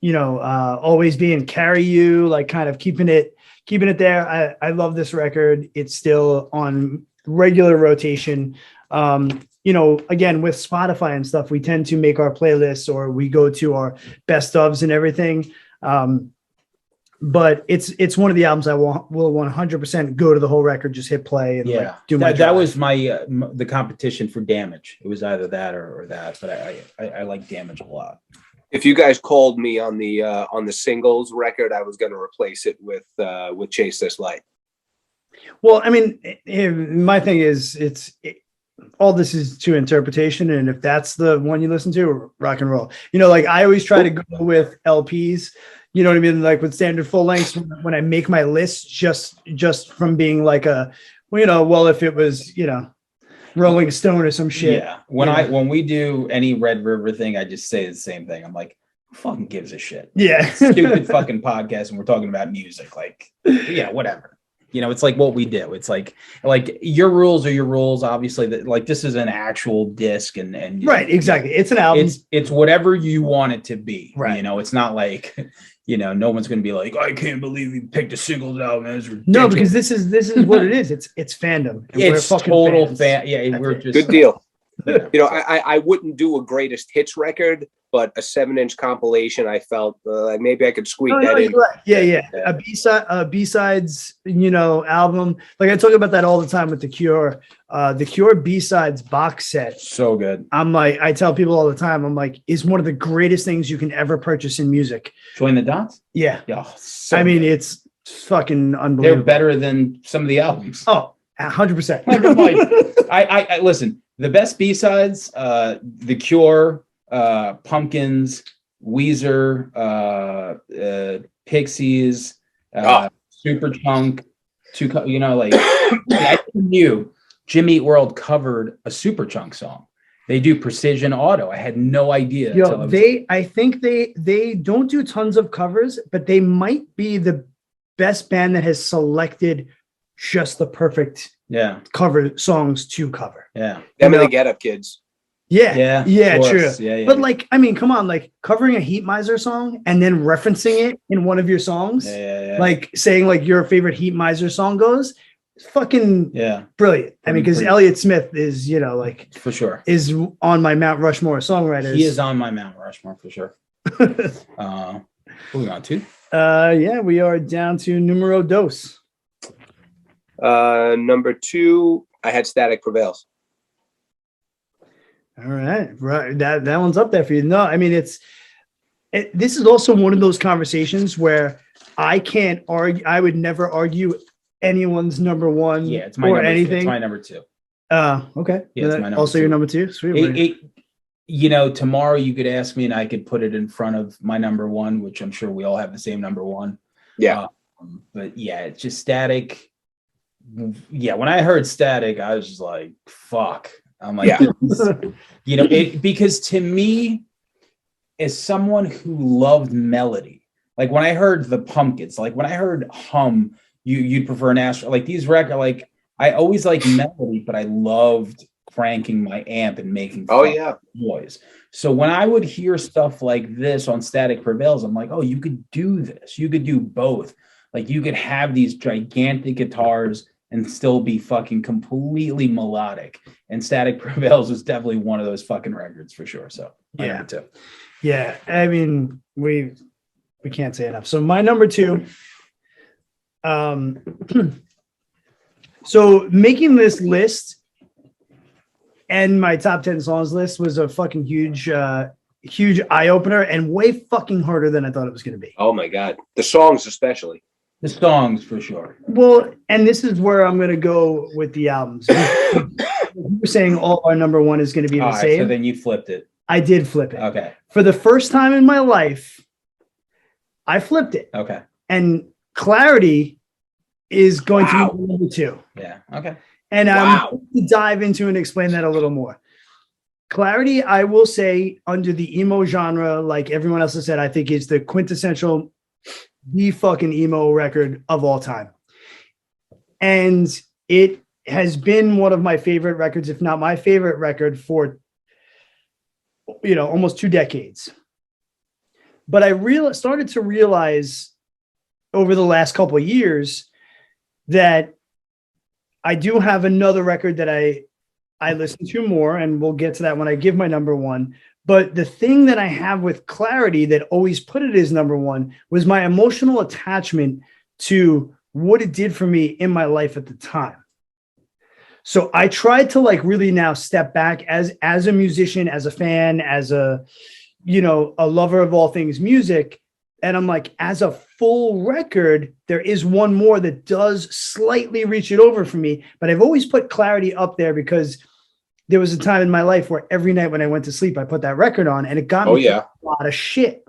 always being Carry You, like kind of keeping it there. I love this record. It's still on regular rotation. Again, with Spotify and stuff, we tend to make our playlists or we go to our best ofs and everything. But it's one of the albums I will 100% go to the whole record, just hit play and do my that was my the competition for Damage. It was either that or that, but I like Damage a lot. If you guys called me on the singles record, I was going to replace it with Chase This Light. Well, I mean, my thing is all this is to interpretation, and if that's the one you listen to, rock and roll. Like I always try to go with LPs. You know what I mean? Like with standard full lengths, when I make my list, just from being like if it was, Rolling Stone or some shit. Yeah. When we do any Red River thing, I just say the same thing. I'm like, who fucking gives a shit? Yeah. Stupid fucking podcast, and we're talking about music. Like, yeah, whatever. It's like what we do. It's like your rules are your rules. Obviously, that this is an actual disc, and right, exactly. It's an album. It's whatever you want it to be. Right. It's not like no one's going to be like, I can't believe you picked a singles album. It's ridiculous. No, because this is what it is. It's fandom. And it's we're total fan. Yeah, That's we're it. just Good deal. I wouldn't do a greatest hits record, but a 7-inch compilation, I felt maybe I could squeak that in. Right. Yeah. A B-sides, album. Like I talk about that all the time with The Cure. The Cure B-sides box set. So good. I tell people all the time, I'm like, is one of the greatest things you can ever purchase in music. Join the Dots? Yeah. So I mean, good. it's fucking unbelievable. They're better than some of the albums. Oh, 100%. I listen. The best B-sides, The Cure, Pumpkins, Weezer, Pixies, Superchunk. I knew Jimmy Eat World covered a Superchunk song. They do Precision Auto. I had no idea. I think they don't do tons of covers, but they might be the best band that has selected just the perfect cover songs to cover. Yeah. Them and the Get Up Kids. Yeah, true. Yeah. But come on, like covering a Heat Miser song and then referencing it in one of your songs, like saying like your favorite Heat Miser song goes, it's fucking brilliant. I mean, because Elliott Smith is, for sure, is on my Mount Rushmore songwriters. He is on my Mount Rushmore for sure. Moving on to? We are down to numero dos. Number 2, I had Static Prevails. All right. That one's up there for you. No, I mean, this is also one of those conversations where I can't argue. I would never argue anyone's number one. Yeah, it's my or number, anything. It's my number 2. Okay. Yeah, it's my number also 2. your number 2. Sweet. Tomorrow you could ask me and I could put it in front of my number 1, which I'm sure we all have the same number 1. Yeah. But yeah, it's just Static. Yeah, when I heard Static, I was just like, fuck. I'm like, because to me, as someone who loved melody, like when I heard the Pumpkins, like when I heard Hum, you'd prefer an Astro, like these records, like I always liked melody, but I loved cranking my amp and making noise. So when I would hear stuff like this on Static Prevails, I'm like, oh, you could do this. You could do both. Like you could have these gigantic guitars and still be fucking completely melodic. And Static Prevails was definitely one of those fucking records for sure. So number 2. Yeah. I mean, we can't say enough. So my number 2, so making this list and my top 10 songs list was a fucking huge eye opener and way fucking harder than I thought it was going to be. Oh my God. The songs, especially. The songs for sure. Well, and this is where I'm going to go with the albums. You're saying all our number 1 is going to be the same. So then you flipped it. I did flip it. Okay. For the first time in my life, I flipped it. Okay. And Clarity is going to be number 2. Yeah. Okay. And I'm going to dive into and explain that a little more. Clarity, I will say, under the emo genre, like everyone else has said, I think is the quintessential the fucking emo record of all time. And it has been one of my favorite records, if not my favorite record for, almost 2 decades. But I started to realize over the last couple of years that I do have another record that I listen to more, and we'll get to that when I give my number one. But the thing that I have with Clarity that always put it as number one was my emotional attachment to what it did for me in my life at the time. So I tried to really now step back as a musician, as a fan, as a lover of all things music. And I'm like, as a full record, there is one more that does slightly reach it over for me. But I've always put Clarity up there because there was a time in my life where every night when I went to sleep, I put that record on, and it got me a lot of shit.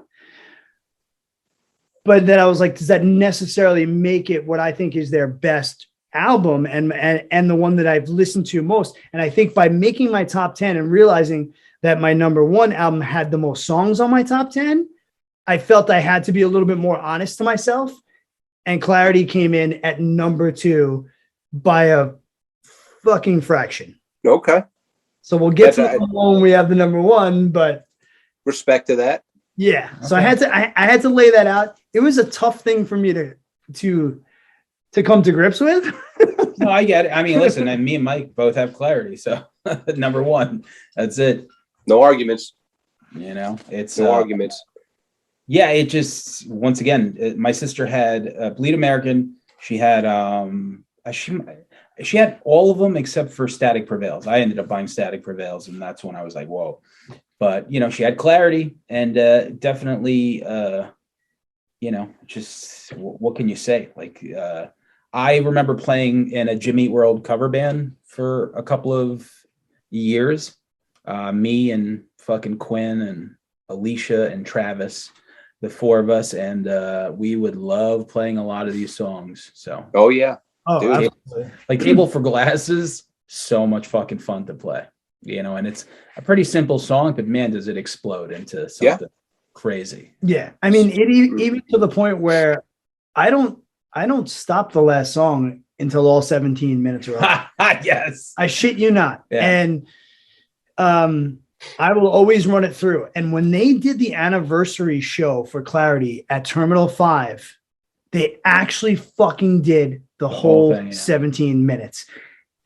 But then I was like, does that necessarily make it what I think is their best album and the one that I've listened to most? And I think by making my top 10 and realizing that my number one album had the most songs on my top 10, I felt I had to be a little bit more honest to myself. And Clarity came in at number 2 by a fucking fraction. Okay. So we'll get to the one when we have the number one, but respect to that. Yeah. Okay. So I had to lay that out. It was a tough thing for me to come to grips with. No, I get it. I mean, listen, and me and Mike both have Clarity. So number one, that's it. No arguments. It's no arguments. Yeah. It just, once again, my sister had Bleed American. She had, she had all of them except for Static Prevails. I ended up buying Static Prevails, and that's when I was like, whoa. But, she had Clarity, and definitely, just what can you say? I remember playing in a Jimmy Eat World cover band for a couple of years. Me and fucking Quinn and Alicia and Travis, the 4 of us, and we would love playing a lot of these songs. So. Oh, yeah. Oh, dude. Table for Glasses, so much fucking fun to play, and it's a pretty simple song, but man, does it explode into something crazy. Yeah. I mean, even to the point where I don't stop the last song until all 17 minutes are up. Yes. I shit you not. Yeah. And I will always run it through. And when they did the anniversary show for Clarity at Terminal 5, they actually fucking did the whole thing, 17 minutes.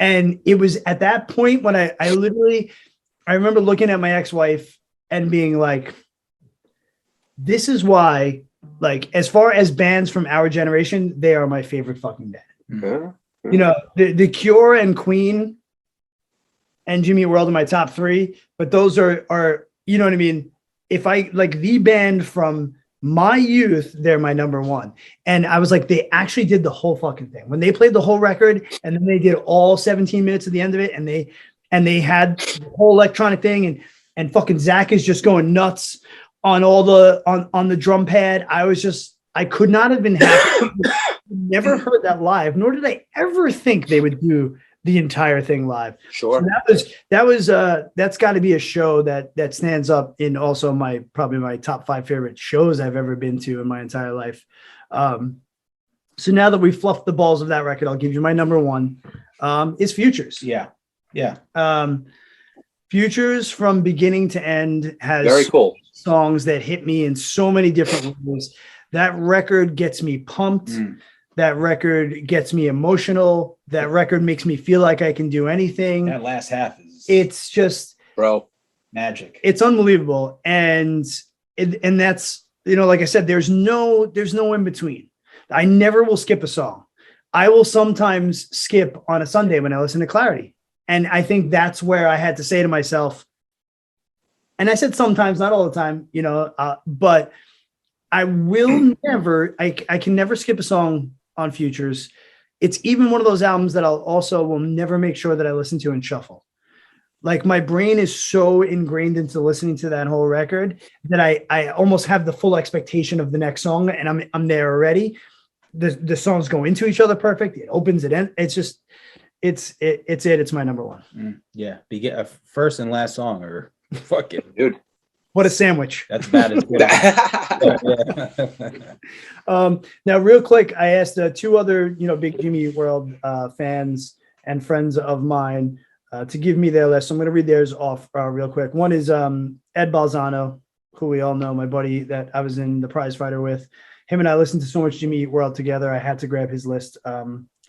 And it was at that point when I remember looking at my ex-wife and being like, this is why, as far as bands from our generation, they are my favorite fucking band. Mm-hmm. The Cure and Queen and Jimmy Eat World are my top 3, but those are, you know what I mean? If I the band from my youth, they're my number 1. And I was like, they actually did the whole fucking thing. When they played the whole record and then they did all 17 minutes at the end of it, and they had the whole electronic thing, and fucking Zach is just going nuts on all on the drum pad. I could not have been happy. Never heard that live, nor did I ever think they would do the entire thing live. Sure. So that's got to be a show that stands up in also probably my top 5 favorite shows I've ever been to in my entire life. So now that we fluffed the balls of that record, I'll give you my number 1. Is Futures. Yeah. Yeah. Futures from beginning to end has very cool songs that hit me in so many different ways. That record gets me pumped. That record gets me emotional. That record makes me feel like I can do anything. That last half it's just magic. It's unbelievable. And that's, like I said, there's no in between. I never will skip a song. I will sometimes skip on a Sunday when I listen to Clarity. And I think that's where I had to say to myself, and I said sometimes, not all the time, but I will never, I can never skip a song on Futures. It's even one of those albums that will never make sure that I listen to and shuffle. My brain is so ingrained into listening to that whole record that I almost have the full expectation of the next song, and I'm there already. The songs go into each other perfect. It opens, it ends. It's just, it's my number 1. Yeah. A first and last song are fucking dude. What a sandwich. That's bad as good. Now, real quick, I asked 2 other, big Jimmy Eat World fans and friends of mine to give me their list. So I'm going to read theirs off real quick. One is Ed Balzano, who we all know, my buddy that I was in the prize fighter with. Him and I listened to so much Jimmy Eat World together. I had to grab his list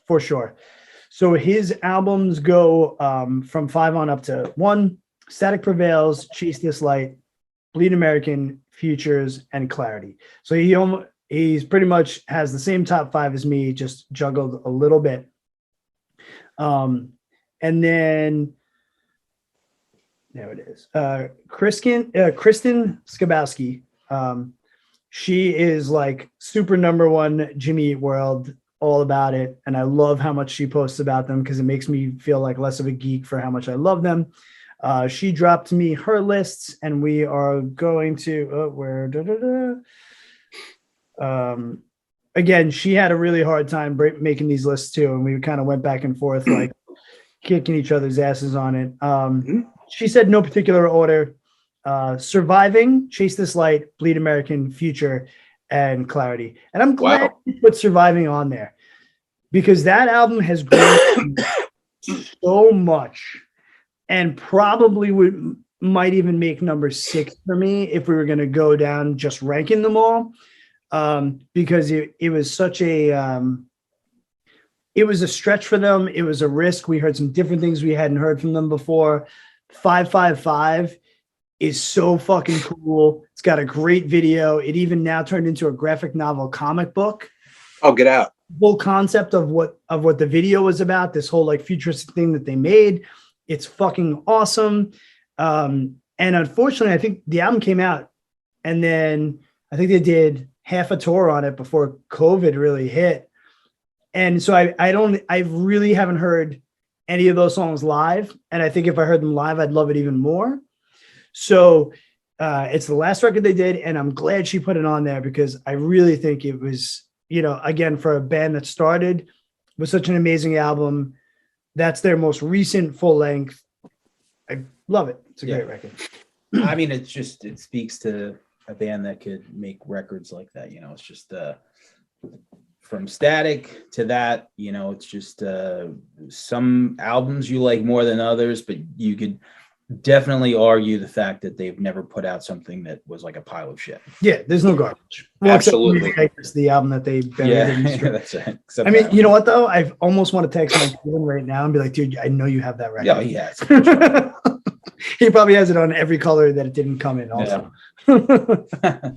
for sure. So his albums go from 5 on up to 1, Static Prevails, Chase This Light, Bleed American, Futures, and Clarity. So he's pretty much has the same top 5 as me, just juggled a little bit. And then there it is. Kristen Skabowski. She is like super #1 Jimmy Eat World, all about it. And I love how much she posts about them because it makes me feel like less of a geek for how much I love them. She dropped me her lists, and we are going to again, she had a really hard time making these lists too, and we kind of went back and forth, like kicking each other's asses on it. She said no particular order: Surviving, Chase This Light, Bleed American, Future, and Clarity. And I'm glad you put Surviving on there because that album has grown so much, and probably might even make number 6 for me if we were going to go down just ranking them all, because it was such a it was a stretch for them. It was a risk. We heard some different things we hadn't heard from them before. 555 is so fucking cool. It's got a great video. It even now turned into a graphic novel comic book. Oh, get out. Whole concept of what the video was about, this whole like futuristic thing that they made. It's fucking awesome. And unfortunately, I think the album came out and then I think they did half a tour on it before COVID really hit. And so I really haven't heard any of those songs live. And I think if I heard them live, I'd love it even more. So it's the last record they did. And I'm glad she put it on there because I really think it was, again, for a band that started with such an amazing album, that's their most recent full length. I love it. It's a great record. I mean, it speaks to a band that could make records like that. It's just from Static to that, it's just some albums you like more than others, but you could definitely argue the fact that they've never put out something that was like a pile of shit. Yeah, there's no garbage. Well, absolutely. It's the album that they buried. Yeah, that's it. I mean, you know what though? I almost want to text my cousin right now and be like, dude, I know you have that record. Yeah, yeah. He probably has it on every color that it didn't come in also. Yeah.